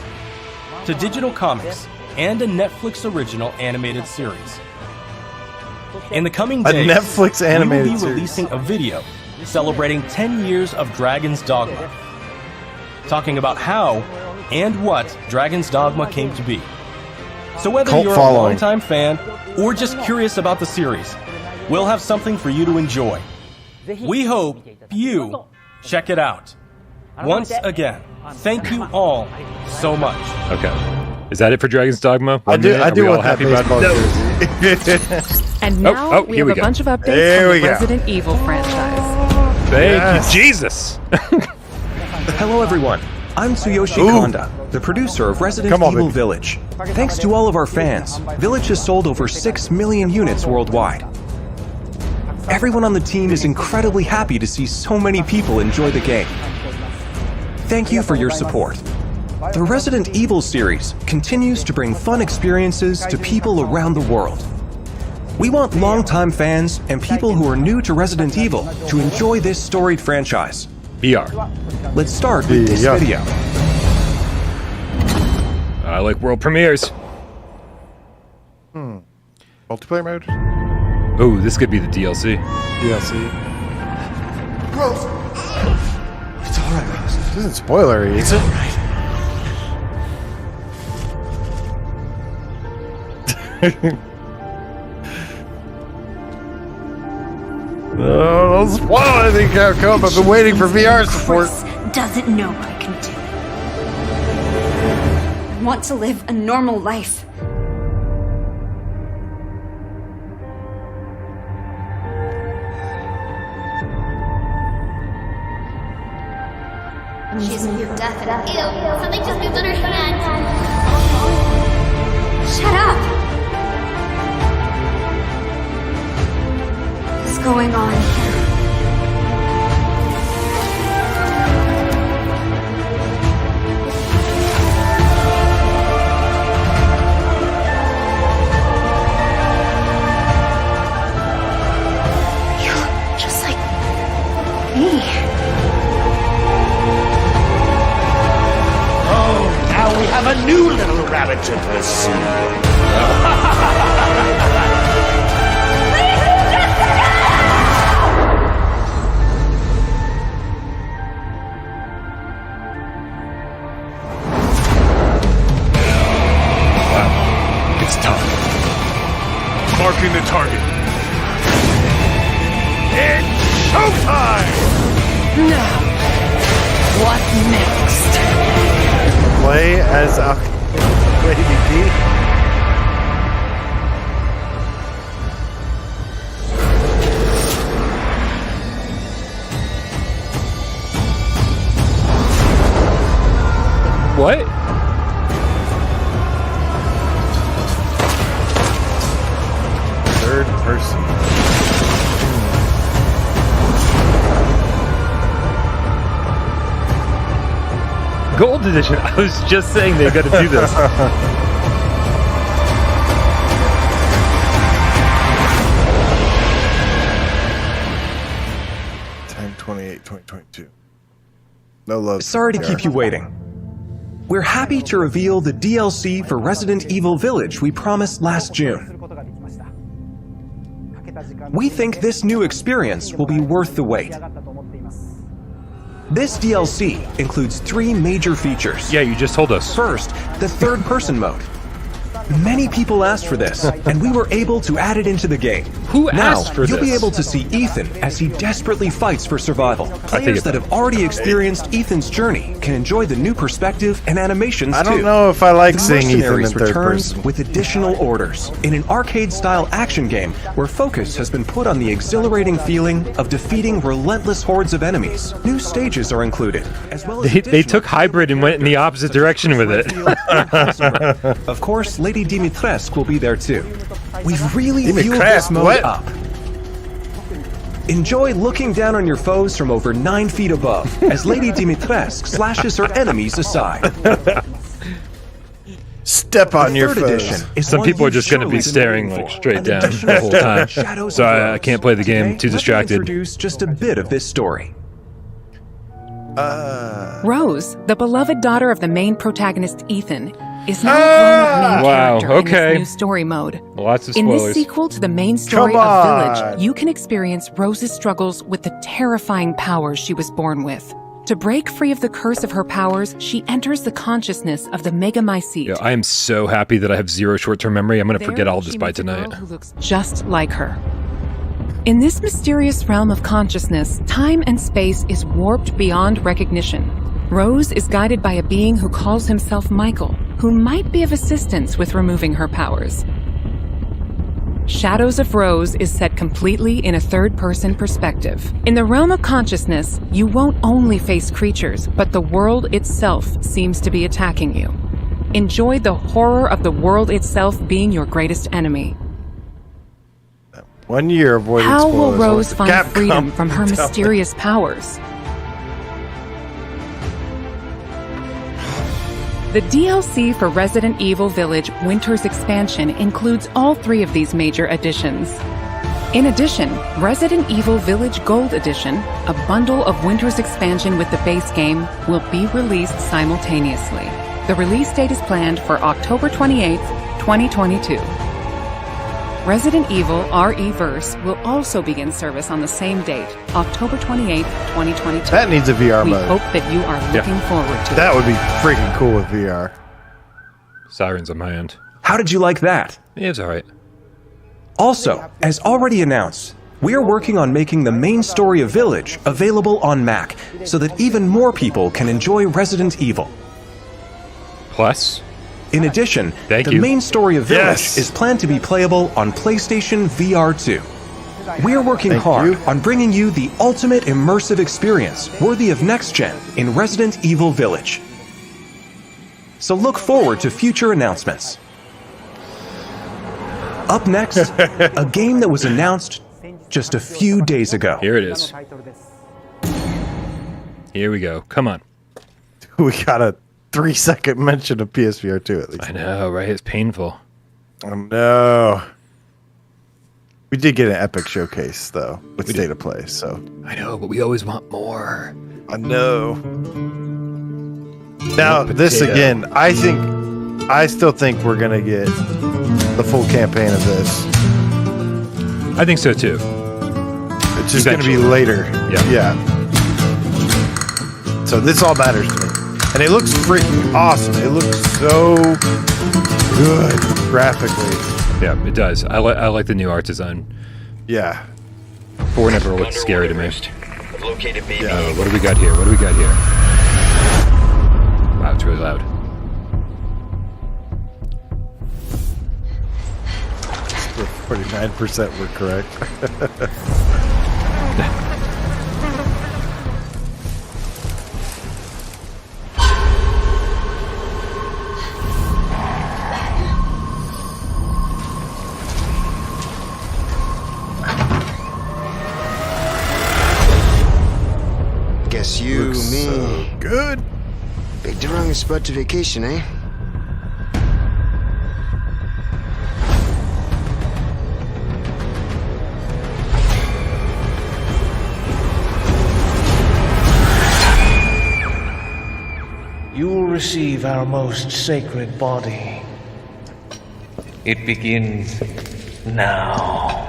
to digital comics and a Netflix original animated series. In the coming days, Netflix animated we will be series. releasing a video celebrating 10 years of Dragon's Dogma, talking about how and what Dragon's Dogma came to be. So whether Cult you're following. a longtime fan or just curious about the series, we'll have something for you to enjoy. We hope you check it out. Once again, thank you all so much. Okay. Is that it for Dragon's Dogma? I One do. minute? I Are do we all want that happy about baseball jersey. And now oh, we here have we a go. bunch of updates There from we the go. Resident Evil franchise. Thank Yes. you, Jesus. Hello, everyone. I'm Tsuyoshi Ooh. Konda, the producer of Resident Come on, Evil baby. Village. Thanks to all of our fans, Village has sold over 6 million units worldwide. Everyone on the team is incredibly happy to see so many people enjoy the game. Thank you for your support. The Resident Evil series continues to bring fun experiences to people around the world. We want longtime fans and people who are new to Resident Evil to enjoy this storied franchise. VR. Let's start with this Yeah. video. I like world premieres. Multiplayer mode? Oh, this could be the DLC. DLC. Rose! It's alright, Rose. This isn't spoilery. It's alright. No, don't spoil anything, Capcom. I've been waiting for VR support. Chris doesn't know what I can do. I want to live a normal life. She's near death and ew, something just moved on her hand. Shut up! What's going on? You look just like me. Now we have a new little rabbit to pursue. It's time. Marking the target. It's showtime! Now, what next? Play as a Lady D. What? Third person. Gold edition. I was just saying they got to do this. 10/28/2022. No love. Sorry to keep you waiting. We're happy to reveal the DLC for Resident Evil Village we promised last June. We think this new experience will be worth the wait. This DLC includes 3 major features. Yeah, you just told us. First, the third-person mode. Many people asked for this, and we were able to add it into the game. Who now, asked for you'll be this? able to see Ethan as he desperately fights for survival. Players it that back. have already experienced Ethan's journey can enjoy the new perspective and animations I too. don't know if I like The seeing Ethan in Mercenaries third returns person. with additional orders in an arcade-style action game where focus has been put on the exhilarating feeling of defeating relentless hordes of enemies. New stages are included, as well as They additional took hybrid and went in the opposite direction with it. Of course, Lady Dimitrescu will be there too. We've really fueled Dimitrescu, this mode what? up. Enjoy looking down on your foes from over 9 feet above as Lady Dimitrescu slashes her enemies aside. Step on your third foes. edition is Some one people are you've just going to be surely been staring waiting like for. straight An down edition the of whole time. Shadows So of I Rose. can't play the game. Today, Too let me distracted. introduce just a bit of this story. Rose, the beloved daughter of the main protagonist Ethan, is now a grown-up main Wow, character in okay. this new story mode. Lots of In this spoilers. sequel to the main story Come of on. Village, you can experience Rose's struggles with the terrifying powers she was born with. To break free of the curse of her powers, she enters the consciousness of the Megamycete. Yeah, I am so happy that I have zero short-term memory. I'm going to There, forget all this she by meets a tonight. girl who looks just like her. In this mysterious realm of consciousness, time and space is warped beyond recognition. Rose is guided by a being who calls himself Michael, who might be of assistance with removing her powers. Shadows of Rose is set completely in a third-person perspective. In the realm of consciousness, you won't only face creatures, but the world itself seems to be attacking you. Enjoy the horror of the world itself being your greatest enemy. 1 year avoided How will spoilers. Rose find Capcom, freedom from her tell me. mysterious powers? The DLC for Resident Evil Village Winter's Expansion includes all 3 of these major additions. In addition, Resident Evil Village Gold Edition, a bundle of Winter's Expansion with the base game, will be released simultaneously. The release date is planned for October 28th, 2022. Resident Evil RE-Verse will also begin service on the same date, October 28th, 2022. That needs a VR We mode. hope that you are looking forward to it. That would be freaking cool with VR. Sirens on my end. How did you like that? Yeah, it's all right. Also, as already announced, we are working on making the main story of Village available on Mac so that even more people can enjoy Resident Evil. Plus, In addition, Thank the you. main story of Village Yes. is planned to be playable on PlayStation VR2. We are working Thank hard you. on bringing you the ultimate immersive experience worthy of next gen in Resident Evil Village. So look forward to future announcements. Up next, a game that was announced just a few days ago. here it is. Here we go. Come on. We got a 3-second mention of PSVR 2 at least. I know, right? It's painful. Oh no. We did get an epic showcase though with We State did. of Play, so I know, but we always want more. I know. Now Potato. this again, I still think we're gonna get the full campaign of this. I think so too. It's just gonna be Eventually. later. Yeah. So this all matters to me. And it looks freaking awesome. It looks so good graphically. Yeah, it does. I like the new art design. Yeah. 4 never looked scary to me. Located baby. Oh, what do we got here? What do we got here? Wow, it's really loud. We're 49% were correct. Guess you, Looks me, so good. picked the wrong spot to vacation, eh? You will receive our most sacred body. It begins now.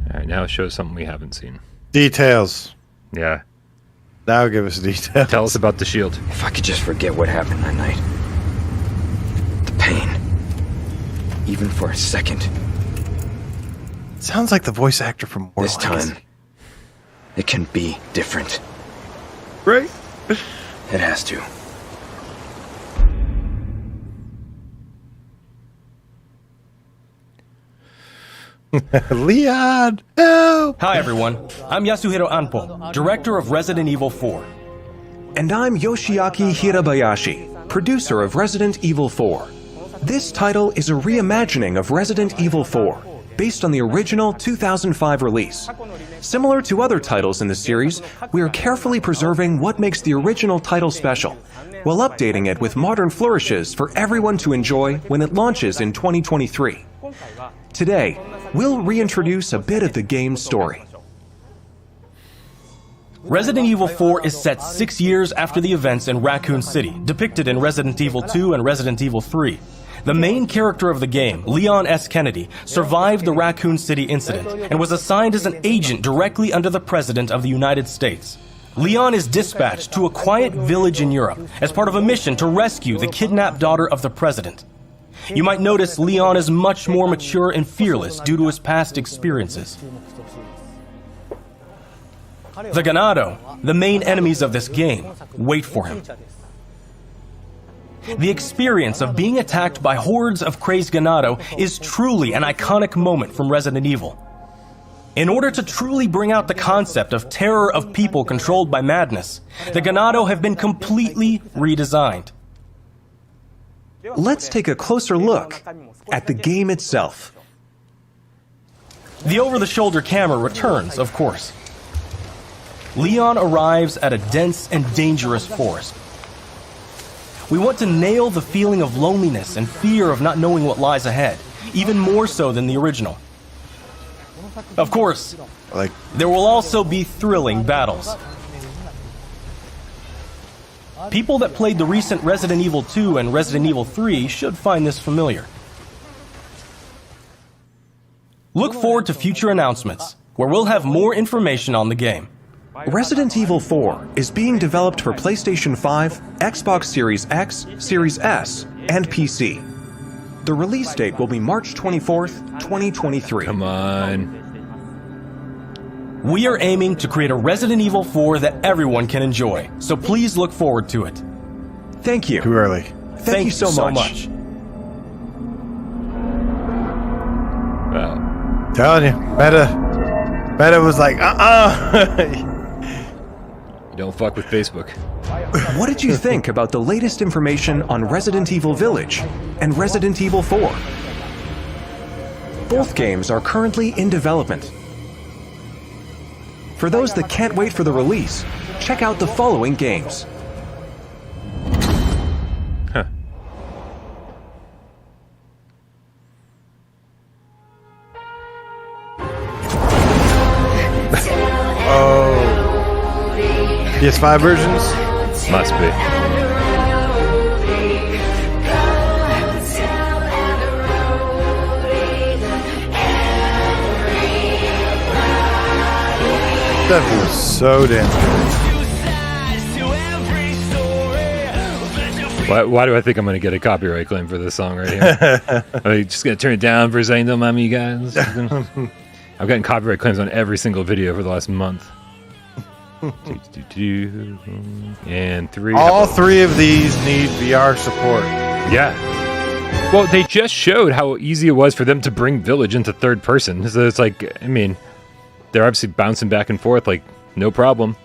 All right, now it shows something we haven't seen. Details. Yeah. Now give us details. Tell us about the shield. If I could just forget what happened that night. The pain. Even for a second. Sounds like the voice actor from War This time, it can be different. Right? It has to. Leon, help! Hi everyone, I'm Yasuhiro Anpo, director of Resident Evil 4. And I'm Yoshiaki Hirabayashi, producer of Resident Evil 4. This title is a reimagining of Resident Evil 4. based on the original 2005 release. Similar to other titles in the series, we are carefully preserving what makes the original title special, while updating it with modern flourishes for everyone to enjoy when it launches in 2023. Today, we'll reintroduce a bit of the game's story. Resident Evil 4 is set 6 years after the events in Raccoon City, depicted in Resident Evil 2 and Resident Evil 3. The main character of the game, Leon S. Kennedy, survived the Raccoon City incident and was assigned as an agent directly under the President of the United States. Leon is dispatched to a quiet village in Europe as part of a mission to rescue the kidnapped daughter of the President. You might notice Leon is much more mature and fearless due to his past experiences. The Ganado, the main enemies of this game, wait for him. The experience of being attacked by hordes of crazed Ganado is truly an iconic moment from Resident Evil. In order to truly bring out the concept of terror of people controlled by madness, the Ganado have been completely redesigned. Let's take a closer look at the game itself. The over-the-shoulder camera returns, of course. Leon arrives at a dense and dangerous forest. We want to nail the feeling of loneliness and fear of not knowing what lies ahead, even more so than the original. Of course, there will also be thrilling battles. People that played the recent Resident Evil 2 and Resident Evil 3 should find this familiar. Look forward to future announcements, where we'll have more information on the game. Resident Evil 4 is being developed for PlayStation 5, Xbox Series X, Series S, and PC. The release date will be March 24th, 2023. Come on. We are aiming to create a Resident Evil 4 that everyone can enjoy, so please look forward to it. Thank you. Too early. Thank you so much. Wow. Telling you, Meta was like, Don't fuck with Facebook. What did you think about the latest information on Resident Evil Village and Resident Evil 4? Both games are currently in development. For those that can't wait for the release, check out the following games. Huh. oh. PS5 versions? Must be. That was so damn good. Why do I think I'm going to get a copyright claim for this song right here? Are you just going to turn it down for a second, don't mind me, guys? I've gotten copyright claims on every single video for the last month. And all three of these need VR support. Yeah. Well, they just showed how easy it was for them to bring Village into third person. So it's like, I mean, they're obviously bouncing back and forth, like, no problem.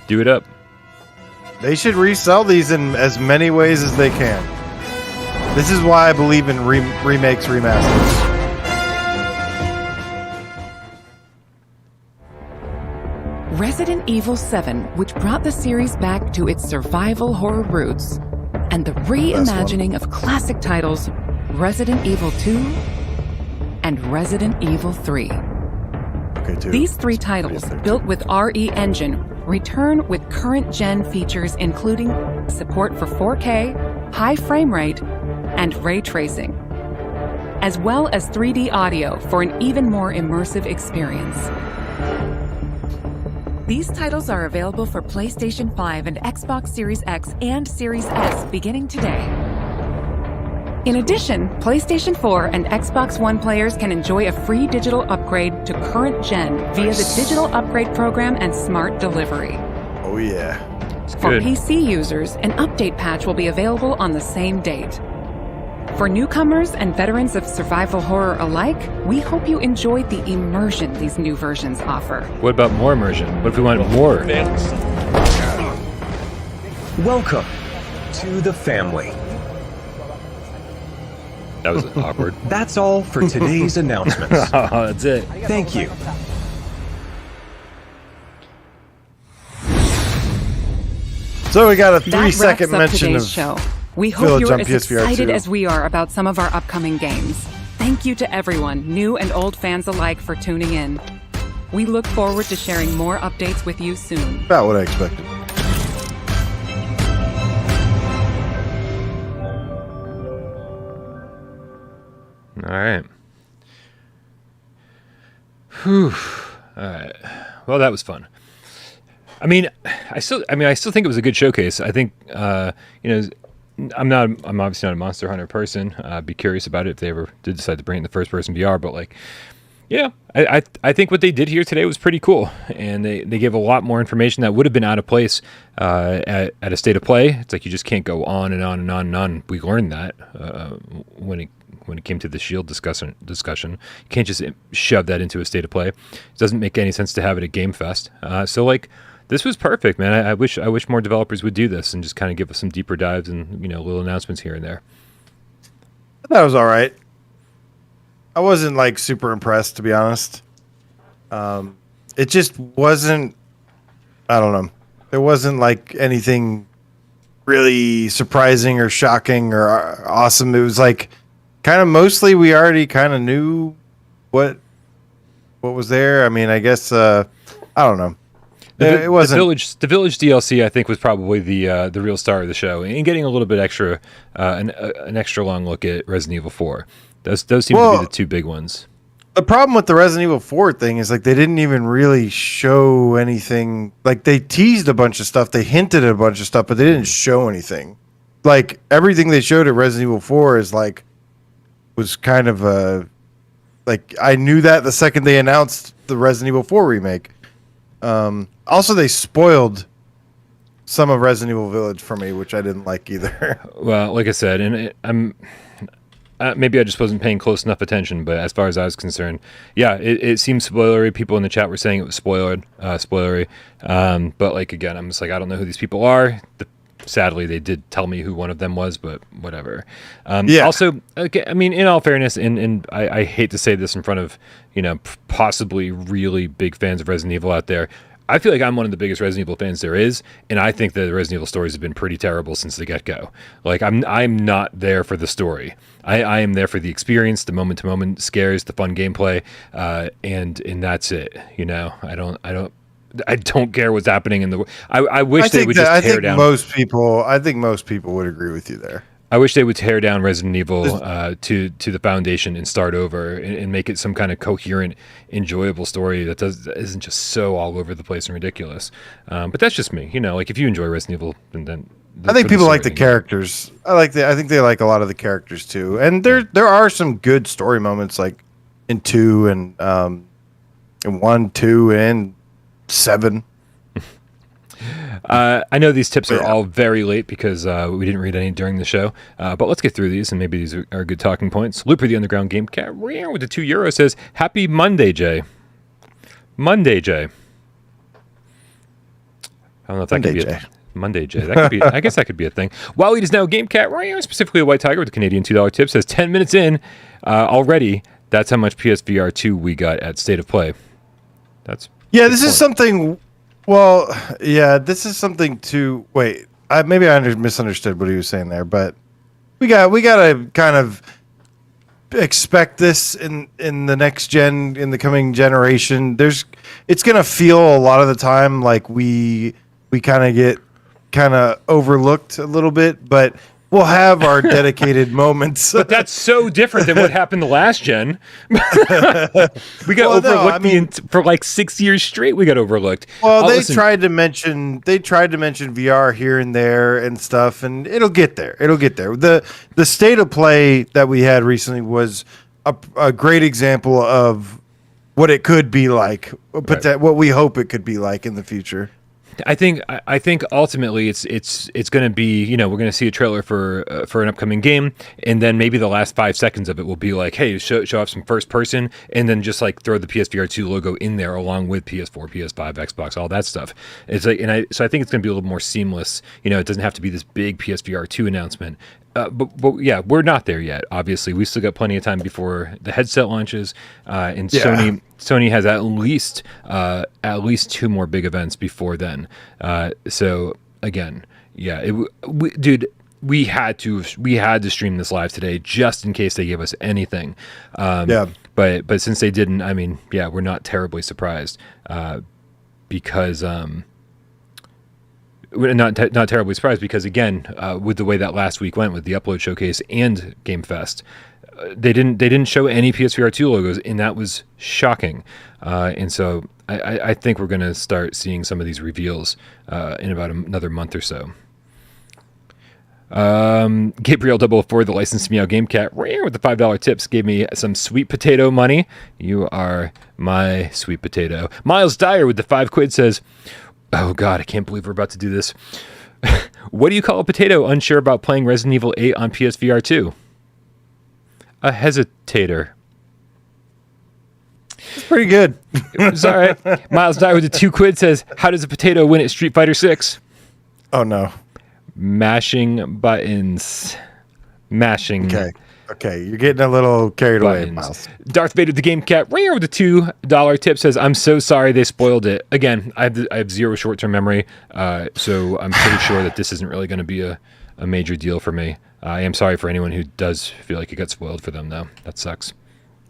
Do it up. They should resell these in as many ways as they can. This is why I believe in remakes, remasters. Resident Evil 7, which brought the series back to its survival horror roots, and the reimagining of classic titles Resident Evil 2 and Resident Evil 3. These three titles, built with RE Engine, return with current-gen features including support for 4K, high frame rate, and ray tracing, as well as 3D audio for an even more immersive experience. These titles are available for PlayStation 5 and Xbox Series X and Series S beginning today. In addition, PlayStation 4 and Xbox One players can enjoy a free digital upgrade to current gen via the Digital Upgrade Program and Smart Delivery. Oh yeah. For PC users, an update patch will be available on the same date. For newcomers and veterans of survival horror alike, we hope you enjoyed the immersion these new versions offer. What about more immersion? What if we want more? Welcome to the family. That was awkward. That's all for today's announcements. That's it. Thank you. So we got a That 3-second wraps up mention today's of show. We hope Village you're on as PSVR2. excited as we are about some of our upcoming games. Thank you to everyone, new and old fans alike, for tuning in. We look forward to sharing more updates with you soon. about what I expected. All right. Whew. All right. Well, that was fun. I still think it was a good showcase. I think, I'm obviously not a Monster Hunter person. I'd be curious about it if they ever did decide to bring in the first-person VR. But I think what they did here today was pretty cool, and they gave a lot more information that would have been out of place at a state of play. It's like you just can't go on and on and on and on. We learned that when it came to the Shield discussion. You can't just shove that into a state of play. It doesn't make any sense to have it at Game Fest. This was perfect, man. I wish more developers would do this and just kind of give us some deeper dives and little announcements here and there. That was all right. I wasn't like super impressed, to be honest. It just wasn't. I don't know. There wasn't like anything really surprising or shocking or awesome. It was like kind of mostly we already kind of knew what was there. I mean, I guess I don't know. It wasn't the village DLC. I think was probably the real star of the show, and getting a little bit extra an extra long look at Resident Evil 4. Those seem to be the two big ones. The problem with the Resident Evil 4 thing is like they didn't even really show anything. Like they teased a bunch of stuff, they hinted at a bunch of stuff, but they didn't show anything. Like everything they showed at Resident Evil 4 was kind of a like I knew that the second they announced the Resident Evil 4 remake. Also, they spoiled some of Resident Evil Village for me, which I didn't like either. Well, like I said, and maybe I just wasn't paying close enough attention, but as far as I was concerned, yeah, it seemed spoilery. People in the chat were saying it was spoilery. But like again, I'm just like I don't know who these people are. Sadly, they did tell me who one of them was, but whatever. Yeah. Also, okay, I mean, in all fairness, and I hate to say this in front of possibly really big fans of Resident Evil out there. I feel like I'm one of the biggest Resident Evil fans there is, and I think that the Resident Evil stories have been pretty terrible since the get-go. Like I'm not there for the story. I am there for the experience, the moment-to-moment scares, the fun gameplay, and that's it. I don't care what's happening in the. I wish they would just tear down. I think most people would agree with you there. I wish they would tear down Resident Evil to the foundation and start over and make it some kind of coherent, enjoyable story that isn't just so all over the place and ridiculous. But that's just me, Like if you enjoy Resident Evil, then I think people like the characters. I think they like a lot of the characters too, and there are some good story moments like in 2 and in 1, 2, and 7. I know these tips are all very late because we didn't read any during the show, but let's get through these, and maybe these are good talking points. Looper the Underground Game Cat with the €2 says, "Happy Monday, Jay." Monday, Jay. I don't know if that could be Monday, Jay. That could be. I guess that could be a thing. Wally does now Game Cat, specifically a White Tiger with a Canadian $2 tip, says 10 minutes in already. That's how much PSVR 2 we got at State of Play. That's this is something. Well, yeah, this is something to wait. Maybe I misunderstood what he was saying there, but we got to kind of expect this in the next gen, in the coming generation. It's gonna feel a lot of the time like we kind of get overlooked a little bit, but we'll have our dedicated moments. But that's so different than what happened the last gen. We got overlooked for like 6 years straight. We got overlooked. Well, they tried to mention VR here and there and stuff, and it'll get there. The State of Play that we had recently was a great example of what it could be like, but what we hope it could be like in the future. I think ultimately it's going to be, we're going to see a trailer for an upcoming game, and then maybe the last 5 seconds of it will be like, hey, show off some first person, and then just like throw the PSVR 2 logo in there along with PS4, PS5, Xbox, all that stuff. It's like, so I think it's going to be a little more seamless. It doesn't have to be this big PSVR 2 announcement but yeah, we're not there yet. Obviously, we still got plenty of time before the headset launches, and Sony has at least 2 more big events before then. So again, yeah, dude, we had to stream this live today just in case they give us anything. But since they didn't, I mean, yeah, we're not terribly surprised because. We're not terribly surprised because, again, with the way that last week went with the Upload Showcase and Game Fest, they didn't show any PSVR 2 logos, and that was shocking. And so I think we're going to start seeing some of these reveals in about another month or so. Gabriel 004, the licensed Meow Game Cat, with the $5 tips, gave me some sweet potato money. You are my sweet potato. Miles Dyer with the £5 says, oh God, I can't believe we're about to do this. What do you call a potato unsure about playing Resident Evil 8 on PSVR 2? A hesitator. It's pretty good. It's all right. Miles Dyer with the £2 says, how does a potato win at Street Fighter 6? Oh no. Mashing buttons. Mashing. Okay, you're getting a little carried away, Miles. Darth Vader, the Game Cat, with the $2 tip says, I'm so sorry they spoiled it. Again, I have zero short-term memory, so I'm pretty sure that this isn't really going to be a major deal for me. I am sorry for anyone who does feel like it got spoiled for them, though. That sucks.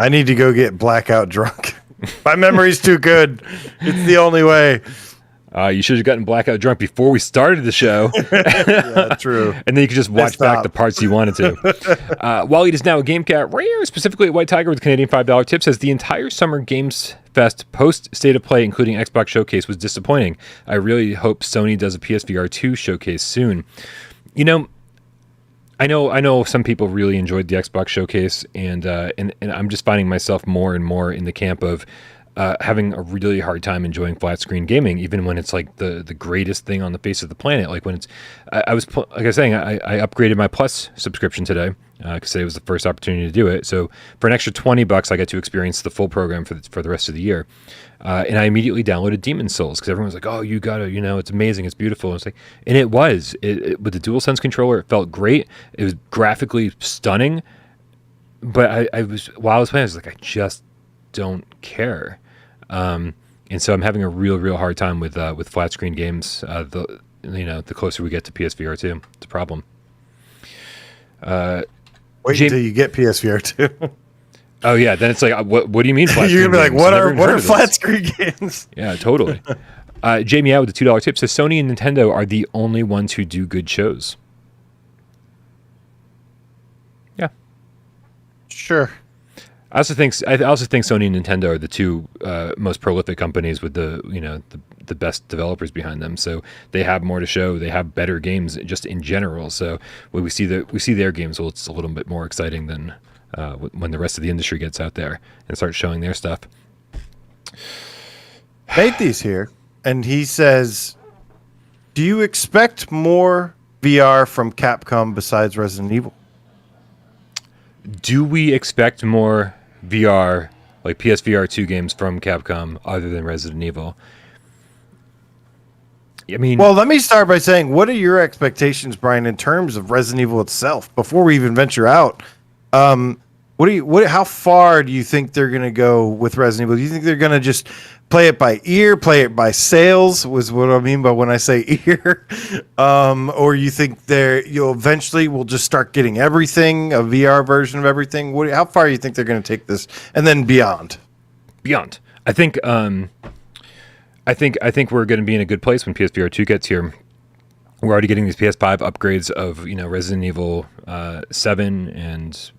I need to go get blackout drunk. My memory's too good. It's the only way. You should have gotten blackout drunk before we started the show. Yeah, true. And then you could just watch back the parts you wanted to. Wally is now a Game Cat, specifically at White Tiger with Canadian $5 tip, says the entire Summer Games Fest post State of Play, including Xbox Showcase, was disappointing. I really hope Sony does a PSVR 2 showcase soon. You know, I know some people really enjoyed the Xbox Showcase, and I'm just finding myself more and more in the camp of having a really hard time enjoying flat screen gaming, even when it's like the greatest thing on the face of the planet. Like when it's, I was like I was saying, I upgraded my Plus subscription today because today was the first opportunity to do it. So for an extra $20, I got to experience the full program for the rest of the year. And I immediately downloaded Demon's Souls because everyone was like, "Oh, you gotta, it's amazing, it's beautiful." And it's like, and it was. With the DualSense controller, it felt great. It was graphically stunning. But while I was playing, I was like, I just don't care. And so I'm having a real hard time with flat screen games. The closer we get to PSVR 2, it's a problem. Wait until you get PSVR 2. Oh yeah, then it's like, what do you mean flat screen? You're gonna be like, games? what are flat screen games? Yeah, totally. Jamie out with the $2 tip says Sony and Nintendo are the only ones who do good shows. Yeah, sure. I also think Sony and Nintendo are the two most prolific companies with the best developers behind them. So they have more to show. They have better games just in general. So when we see their games, well, it's a little bit more exciting than when the rest of the industry gets out there and starts showing their stuff. Nathan's here, and he says, "Do you expect more VR from Capcom besides Resident Evil?" Do we expect more VR, like PSVR 2 games from Capcom other than Resident Evil? I mean, well, let me start by saying, what are your expectations, Brian, in terms of Resident Evil itself? Before we even venture out, how far do you think they're going to go with Resident Evil? Do you think they're going to just play it by ear, play it by sales, was what I mean by when I say ear, or you think you'll eventually will just start getting everything, a VR version of everything? How far do you think they're going to take this, and then beyond? Beyond, I think we're going to be in a good place when PSVR 2 gets here. We're already getting these PS5 upgrades of Resident Evil 7 and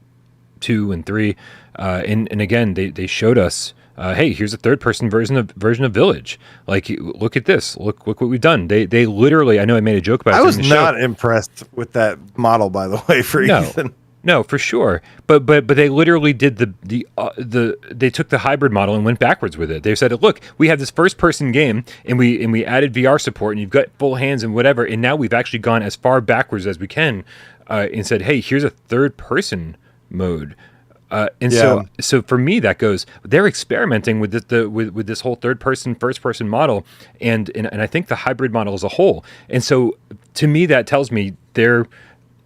2 and 3, and again they showed us. Hey, here's a third-person version of Village. Like, look at this. Look what we've done. They literally. I know I made a joke about it. I was not impressed with that model, by the way, for Ethan. No, for sure. But they literally did they took the hybrid model and went backwards with it. They said, look, we have this first-person game, and we added VR support, and you've got full hands and whatever, and now we've actually gone as far backwards as we can, and said, hey, here's a third-person mode. So for me, that goes. They're experimenting with with this whole third person, first person model, and I think the hybrid model as a whole. And so to me, that tells me they're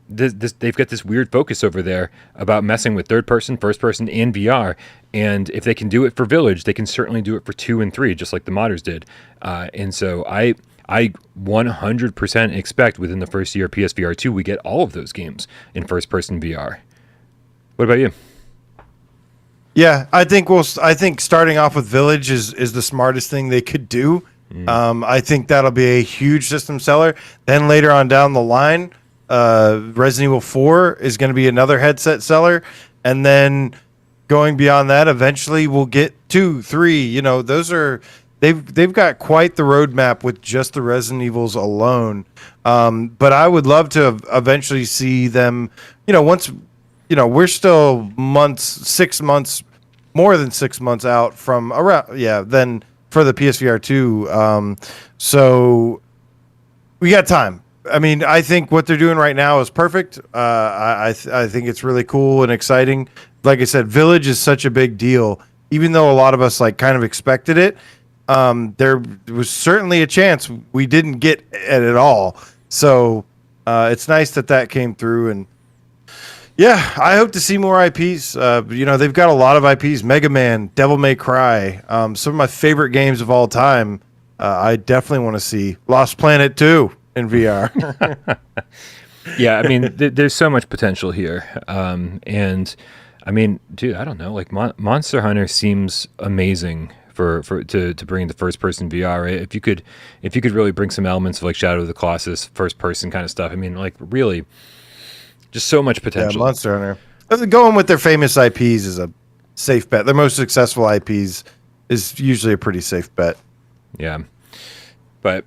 they've got this weird focus over there about messing with third person, first person, and VR. And if they can do it for Village, they can certainly do it for 2 and 3, just like the modders did. And so I 100% expect within the first year of PSVR 2, we get all of those games in first person VR. What about you? Yeah, I think starting off with Village is the smartest thing they could do. I think that'll be a huge system seller. Then later on down the line, Resident Evil 4 is going to be another headset seller, and then going beyond that, eventually we'll get 2, 3. You know, those are they've got quite the roadmap with just the Resident Evils alone. But I would love to eventually see them. You know, once we're still 6 months, more than 6 months out from around. Yeah, then for the PSVR 2. So we got time. I mean, I think what they're doing right now is perfect. I think it's really cool and exciting. Like I said, Village is such a big deal. Even though a lot of us kind of expected it, there was certainly a chance we didn't get it at all. So it's nice that came through. And yeah, I hope to see more IPs. They've got a lot of IPs. Mega Man, Devil May Cry, some of my favorite games of all time. I definitely want to see Lost Planet 2 in VR. Yeah, I mean, there's so much potential here. And I mean, dude, I don't know. Like Monster Hunter seems amazing to bring the first person VR. Right? If you could really bring some elements of like Shadow of the Colossus, first person kind of stuff. I mean, like really, just so much potential. Yeah, Monster Hunter. Going with their famous IPs is a safe bet. Their most successful IPs is usually a pretty safe bet. Yeah, but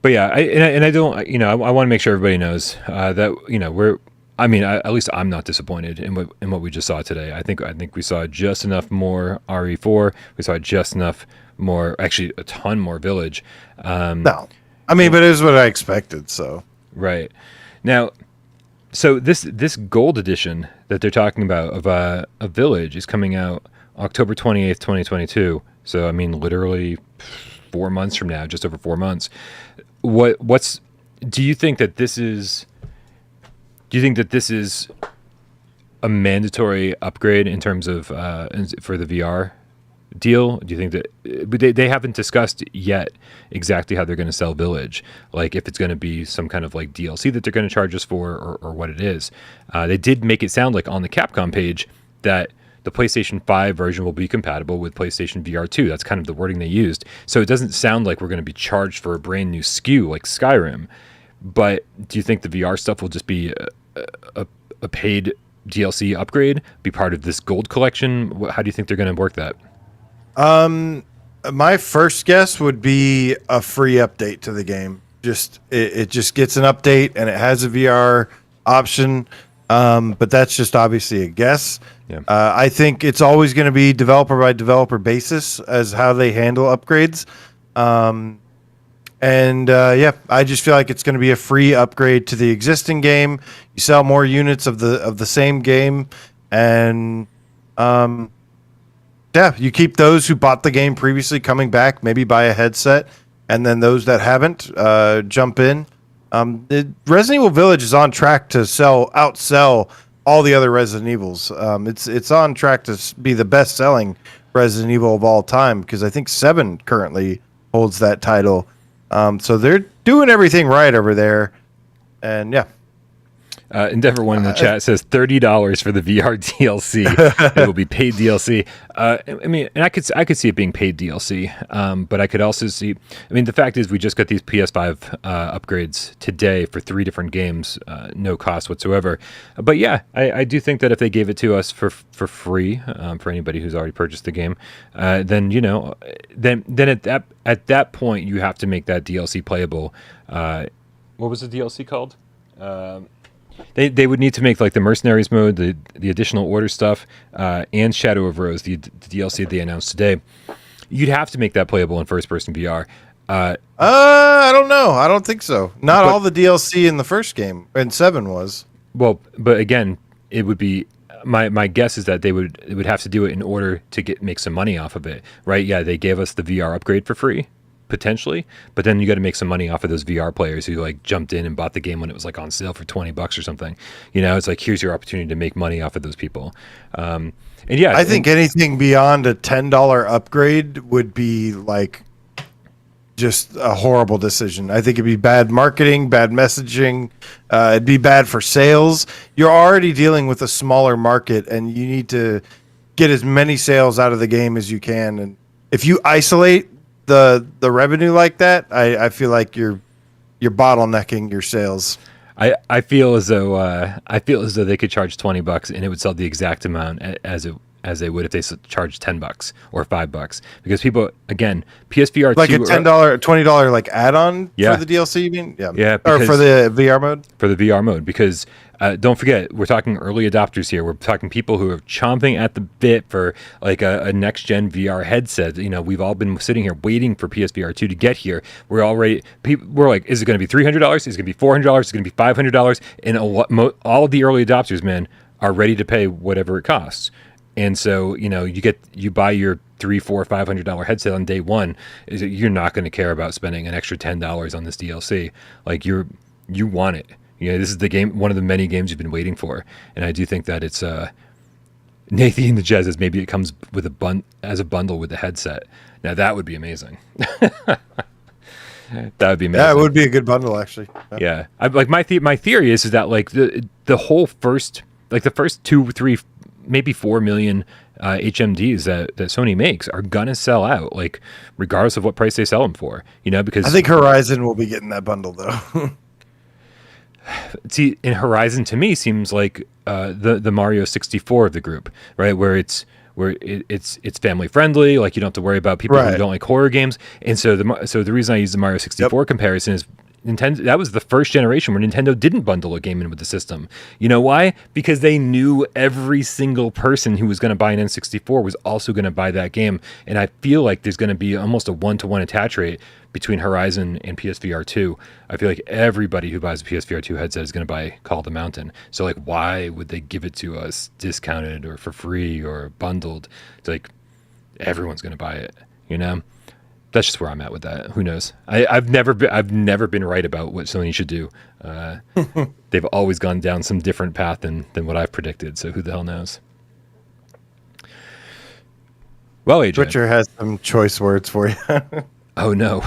yeah, I don't. I want to make sure everybody knows that we're. I mean, at least I'm not disappointed in what we just saw today. I think we saw just enough more RE4. We saw just enough more, actually a ton more Village. No, I mean, but it was what I expected. So right now, so this gold edition that they're talking about of a Village is coming out October 28th, 2022. So I mean, literally 4 months from now, just over 4 months. Do you think that this is a mandatory upgrade in terms of for the VR deal? Do you think that they haven't discussed yet exactly how they're going to sell Village? Like if it's going to be some kind of like DLC that they're going to charge us for, or what it is. They did make it sound like on the Capcom page that the PlayStation 5 version will be compatible with PlayStation VR 2. That's kind of the wording they used. So it doesn't sound like we're going to be charged for a brand new SKU like Skyrim. But do you think the VR stuff will just be a paid DLC upgrade, be part of this gold collection? How do you think they're going to work that? My first guess would be a free update to the game. It just gets an update and it has a VR option. But that's just obviously a guess. Yeah. I think it's always going to be developer by developer basis as how they handle upgrades. I just feel like it's going to be a free upgrade to the existing game. You sell more units of the same game, and you keep those who bought the game previously coming back, maybe buy a headset, and then those that haven't jump in. Resident Evil Village is on track to outsell all the other Resident Evils. It's on track to be the best selling Resident Evil of all time because I think 7 currently holds that title. So they're doing everything right over there, and yeah. Endeavor One in the chat says $30 for the VR DLC. It will be paid DLC. I mean, and I could see it being paid DLC, but I could also see. I mean, the fact is, we just got these PS5 upgrades today for 3 different games, no cost whatsoever. But yeah, I do think that if they gave it to us for free, for anybody who's already purchased the game, then at that point you have to make that DLC playable. What was the DLC called? They would need to make like the Mercenaries mode, the additional order stuff, and Shadow of Rose, the DLC they announced today. You'd have to make that playable in first-person VR. I don't know. I don't think so. Not all the DLC in the first game, and 7 was. Well, but again, it would be my guess is that they would have to do it in order to make some money off of it, right? Yeah, they gave us the VR upgrade for free, potentially, but then you got to make some money off of those VR players who like jumped in and bought the game when it was like on sale for $20 or something. It's like, here's your opportunity to make money off of those people. And yeah, I think anything beyond a $10 upgrade would be like just a horrible decision. I think it'd be bad marketing, bad messaging. It'd be bad for sales. You're already dealing with a smaller market, and you need to get as many sales out of the game as you can. And if you isolate the revenue like that, I feel like you're bottlenecking your sales. I feel as though they could charge $20 and it would sell the exact amount as they would if they charged $10 or $5, because people, again, PSVR 2 like a $20 like add-on for the DLC. You mean? Yeah, or for the VR mode. For the VR mode, because don't forget, we're talking early adopters here. We're talking people who are chomping at the bit for like a next gen VR headset. We've all been sitting here waiting for PSVR 2 to get here. We're like, is it going to be $300? Is it going to be $400? Is it going to be $500? And all of the early adopters, man, are ready to pay whatever it costs. And so, you buy your $300, $400, $500 headset on day one. You're not going to care about spending an extra $10 on this DLC. Like you want it. This is the game, one of the many games you've been waiting for. And I do think that it's Nathan the Jazz says maybe it comes with as a bundle with the headset. Now that would be amazing. That would be amazing. Yeah, it would be a good bundle, actually. Yeah. My theory is that like the whole first, like the first 2, 3, maybe 4 million HMDs that Sony makes are gonna sell out, like regardless of what price they sell them for. Because I think Horizon will be getting that bundle though. See, in Horizon to me seems like the Mario 64 of the group, right? Where it's family friendly, like you don't have to worry about people who don't like horror games. And so the reason I use the Mario 64 comparison is Nintendo. That was the first generation where Nintendo didn't bundle a game in with the system. You know why? Because they knew every single person who was going to buy an N64 was also going to buy that game. And I feel like there's going to be almost a 1-to-1 attach rate between Horizon and PSVR 2. I feel like everybody who buys a PSVR 2 headset is going to buy Call of the Mountain. So like, why would they give it to us discounted or for free or bundled? It's like everyone's going to buy it. That's just where I'm at with that. Who knows? I've never been right about what Sony should do. They've always gone down some different path than what I've predicted. So who the hell knows? Well, AJ, Twitcher has some choice words for you. Oh no!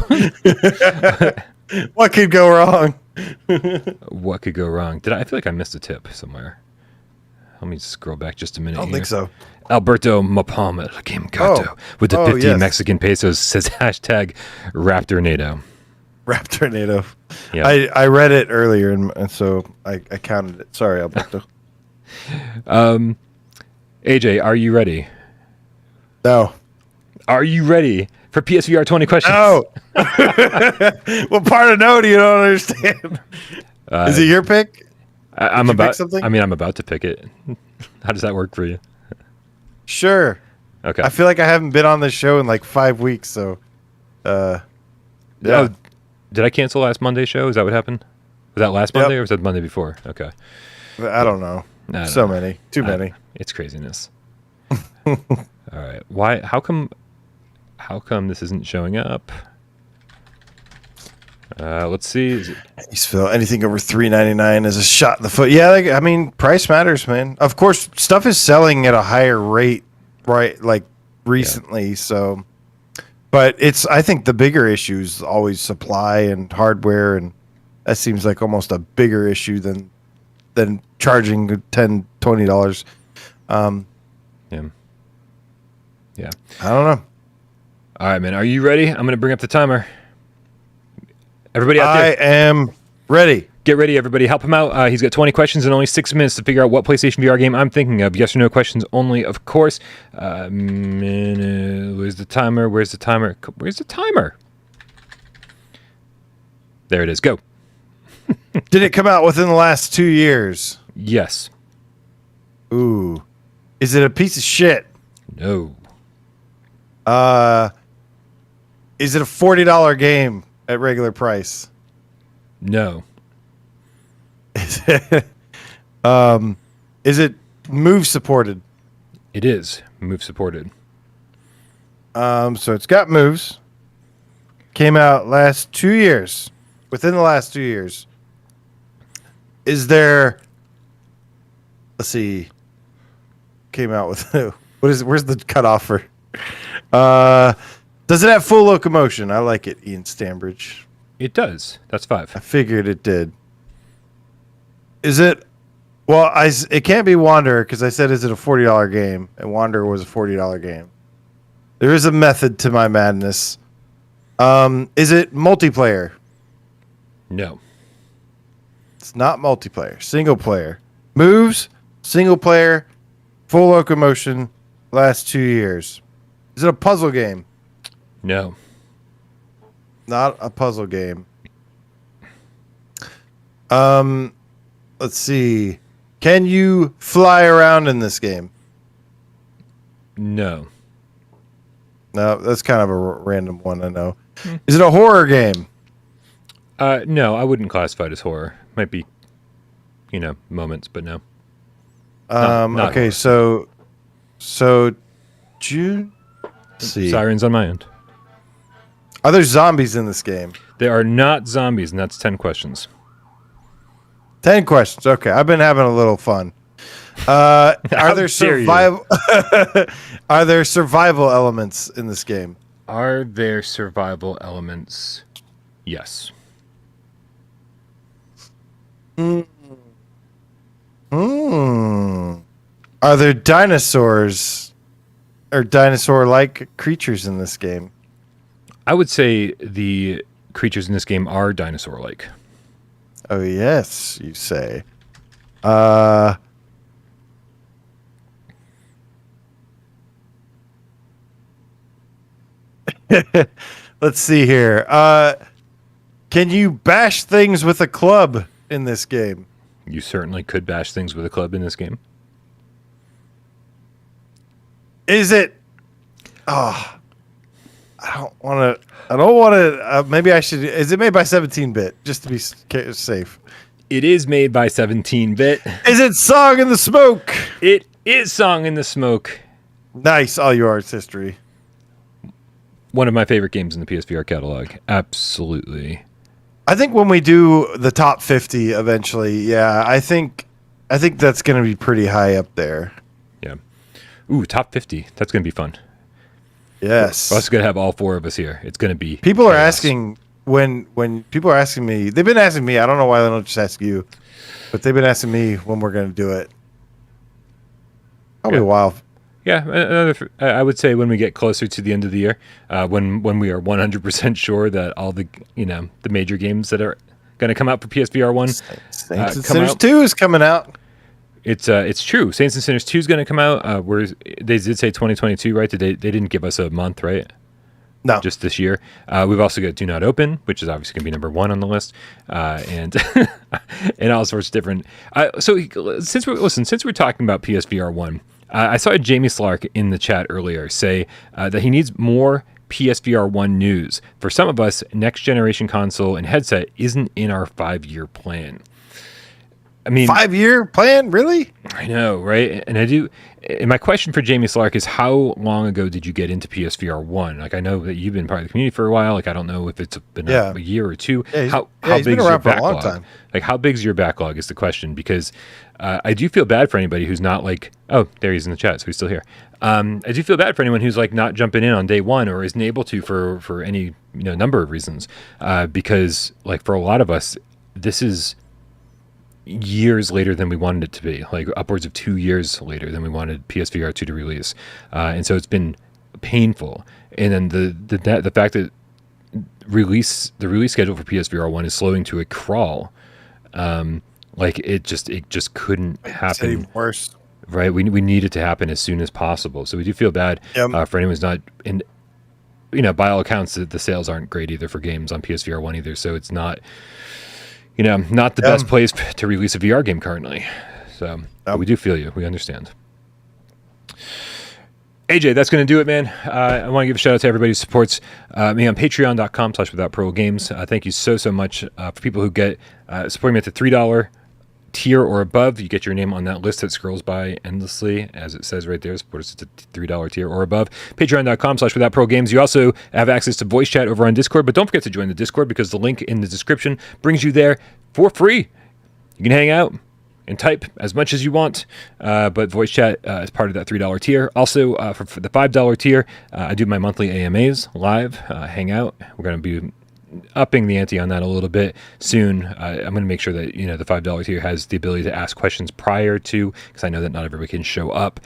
What could go wrong? What could go wrong? I feel like I missed a tip somewhere. Let me scroll back just a minute. I don't think so. Alberto Mapalma Gato with the 50 Mexican pesos says hashtag Raptornado. Raptornado. Yeah. I read it earlier and so I counted it. Sorry, Alberto. AJ, are you ready? No. Are you ready for PSVR 20 questions? No. What part of no do you don't understand? Is it your pick? I'm about to pick it. How does that work for you? Sure. Okay. I feel like I haven't been on this show in like 5 weeks, so yeah. Oh, did I cancel last Monday's show? Is that what happened? Was that last Monday or was that the Monday before? Okay. I don't know. Many. Too many. It's craziness. All right. Why? How come this isn't showing up? Let's see. Phil, anything over $3.99 is a shot in the foot. Yeah, price matters, man. Of course, stuff is selling at a higher rate, right? Like recently, so. But I think the bigger issue is always supply and hardware, and that seems like almost a bigger issue than charging $10, $20. Yeah. I don't know. All right, man. Are you ready? I'm going to bring up the timer. Everybody out there. I am ready. Get ready, everybody. Help him out. He's got 20 questions and only 6 minutes to figure out what PlayStation VR game I'm thinking of. Yes or no questions only, of course. Where's the timer? Where's the timer? Where's the timer? There it is. Go. Did it come out within the last 2 years? Yes. Ooh. Is it a piece of shit? No. Is it a $40 game at regular price? No. Is it Move supported? It is Move supported. So it's got moves. came out last 2 years, within the last 2 years, is there? Let's see. Came out with where's the cutoff for? Does it have full locomotion? I like it, Ian Stambridge. It does. That's 5. I figured it did. Is it? Well, it can't be Wanderer because I said, is it a $40 game? And Wanderer was a $40 game. There is a method to my madness. Is it multiplayer? No. It's not multiplayer. Single player. Moves, single player, full locomotion, last 2 years. Is it a puzzle game? No. Not a puzzle game. Let's see. Can you fly around in this game? No. No, that's kind of a random one, I know. Is it a horror game? No, I wouldn't classify it as horror. Might be, moments, but no. Not okay, horror. so June. Let's see. Sirens on my end. Are there zombies in this game? There are not zombies, and that's 10 questions. 10 questions. Okay, I've been having a little fun. Are there survival? Are there survival elements in this game? Are there survival elements? Yes. Are there dinosaurs or dinosaur-like creatures in this game? I would say the creatures in this game are dinosaur-like. Oh, yes, you say. Let's see here. Can you bash things with a club in this game? You certainly could bash things with a club in this game. Is it? Oh, I don't want to. Maybe I should. Is it made by 17-bit? Just to be safe. It is made by 17-bit. Is it Song in the Smoke? It is Song in the Smoke. Nice. All your arts history. One of my favorite games in the PSVR catalog. Absolutely. I think when we do the top 50 eventually, yeah, I think that's going to be pretty high up there. Yeah. Ooh, top 50. That's going to be fun. Yes. We're also going to have all 4 of us here. It's going to be People are asking when people are asking me, they've been asking me, I don't know why they don't just ask you, but they've been asking me when we're going to do it. Probably a while. Yeah, I would say when we get closer to the end of the year, when we are 100% sure that all the the major games that are going to come out for PSVR 1, Saints and Sinners 2 is coming out. It's true. Saints and Sinners 2 is going to come out. Where they did say 2022, right? They didn't give us a month, right? No, just this year. We've also got Do Not Open, which is obviously going to be number 1 on the list, and and all sorts of different. So since we're talking about PSVR 1. I saw Jamie Slark in the chat earlier say that he needs more PSVR 1 news. For some of us, next generation console and headset isn't in our 5-year plan. I mean, 5-year plan? Really? I know, right? And and my question for Jamie Slark is, how long ago did you get into PSVR 1? Like, I know that you've been part of the community for a while. Like, I don't know if it's been a year or two. Yeah, how he's big been is around your for a backlog? long time. Like, how big is your backlog is the question, because I do feel bad for anybody who's not like, oh, there he is in the chat, so he's still here. I do feel bad for anyone who's like not jumping in on day one or isn't able to for any number of reasons, because like for a lot of us, this is years later than we wanted it to be, like upwards of 2 years later than we wanted PSVR 2 to release, and so it's been painful. And then the fact that the release schedule for PSVR 1 is slowing to a crawl, like it just couldn't happen. It's even worse. Right, we need it to happen as soon as possible. So we do feel bad for anyone who's not in. By all accounts, the sales aren't great either for games on PSVR 1 either. So it's not, not the best place to release a VR game currently. So we do feel you. We understand. AJ, that's going to do it, man. I want to give a shout out to everybody who supports me on patreon.com/withoutparole games. Thank you so much for people who get supporting me at the $3 tier or above, you get your name on that list that scrolls by endlessly, as it says right there. Support us at the $3 tier or above. Patreon.com/withoutprogames. You also have access to voice chat over on Discord, but don't forget to join the Discord because the link in the description brings you there for free. You can hang out and type as much as you want, but voice chat is part of that $3 tier. Also, for the $5 tier, I do my monthly AMAs live, hang out. We're going to be upping the ante on that a little bit soon. I'm going to make sure that the $5 tier has the ability to ask questions prior to, because I know that not everybody can show up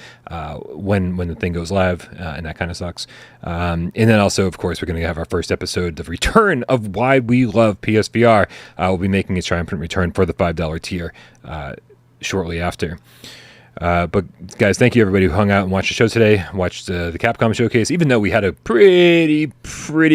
when the thing goes live, and that kind of sucks. And then also, of course, we're going to have our first episode, the return of why we love PSVR. We'll be making a triumphant return for the $5 tier shortly after. But guys, thank you everybody who hung out and watched the show today, watched the Capcom showcase. Even though we had a pretty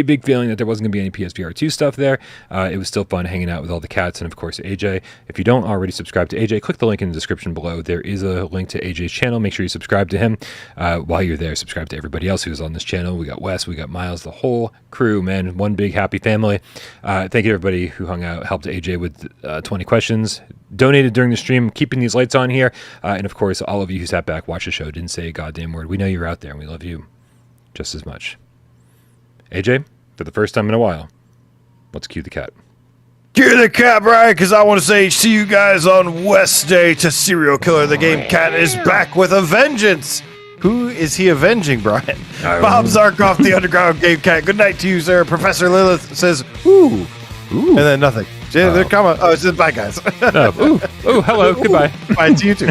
big feeling that there wasn't going to be any PSVR 2 stuff there, it was still fun hanging out with all the cats and of course AJ. If you don't already subscribe to AJ, click the link in the description below. There is a link to AJ's channel. Make sure you subscribe to him. While you're there, subscribe to everybody else who's on this channel. We got Wes, we got Miles, the whole crew, man. One big happy family. Thank you everybody who hung out, helped AJ with 20 questions, donated during the stream, keeping these lights on here, and of course all of you who sat back, watched the show, didn't say a goddamn word. We know you're out there and we love you just as much. AJ, for the first time in a while, let's cue the cat. Cue the cat, Brian, because I want to say see you guys on Wednesday to Serial Killer. The Game Cat is back with a vengeance. Who is he avenging, Brian? Bob Zarkoff, the Underground Game Cat. Good night to you, sir. Professor Lilith says, ooh. And then nothing. They're coming. Oh, it's just bye, guys. Hello, goodbye. Bye to you too.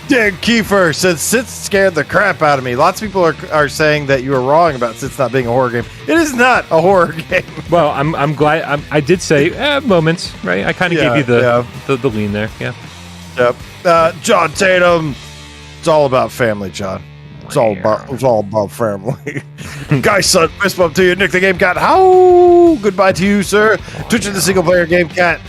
Dan Kiefer says Sith scared the crap out of me. Lots of people are saying that you were wrong about Sith not being a horror game. It is not a horror game. Well, I'm glad. I did say moments, right? I kind of gave you the lean there. Yeah. Yep. John Tatum. It's all about family, John. It's all about family. Guy son, fist bump to you. Nick the Game Cat. How? Goodbye to you, sir. Twitch of the single player Game Cat.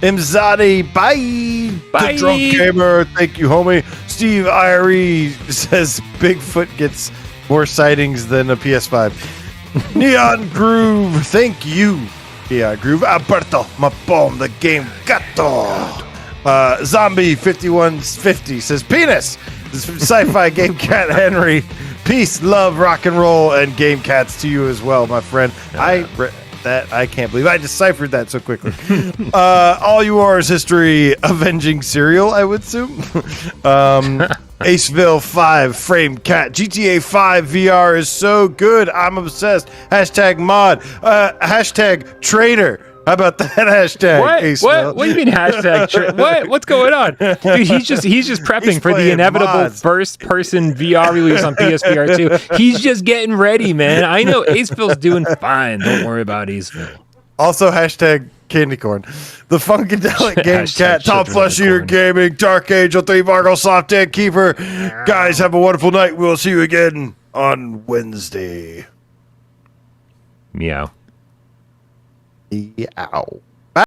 Imzadi. Bye. The Drunk Gamer. Thank you, homie. Steve Irie says Bigfoot gets more sightings than a PS5. Neon Groove. Thank you. Neon Groove. Alberto Mapom, the Game Gato. Zombie 5150 says penis. Sci-fi Game Cat Henry. Peace, love, rock and roll, and Game Cats to you as well, my friend. I can't believe I deciphered that so quickly. All you are is history, avenging cereal, I would assume. Aceville 5, Frame Cat, GTA 5 VR is so good. I'm obsessed. Hashtag mod. Hashtag trader. How about that hashtag? What do you mean hashtag? What's going on, dude? He's just prepping for the inevitable first-person VR release on PSVR 2. He's just getting ready, man. I know Aceville's doing fine. Don't worry about Aceville. Also hashtag candy corn. The Funkadelic Game Cat, Top Flesh Eater Gaming, Dark Angel 3, Margo Soft, Dan Keeper. Guys, have a wonderful night. We'll see you again on Wednesday. Meow. Meow.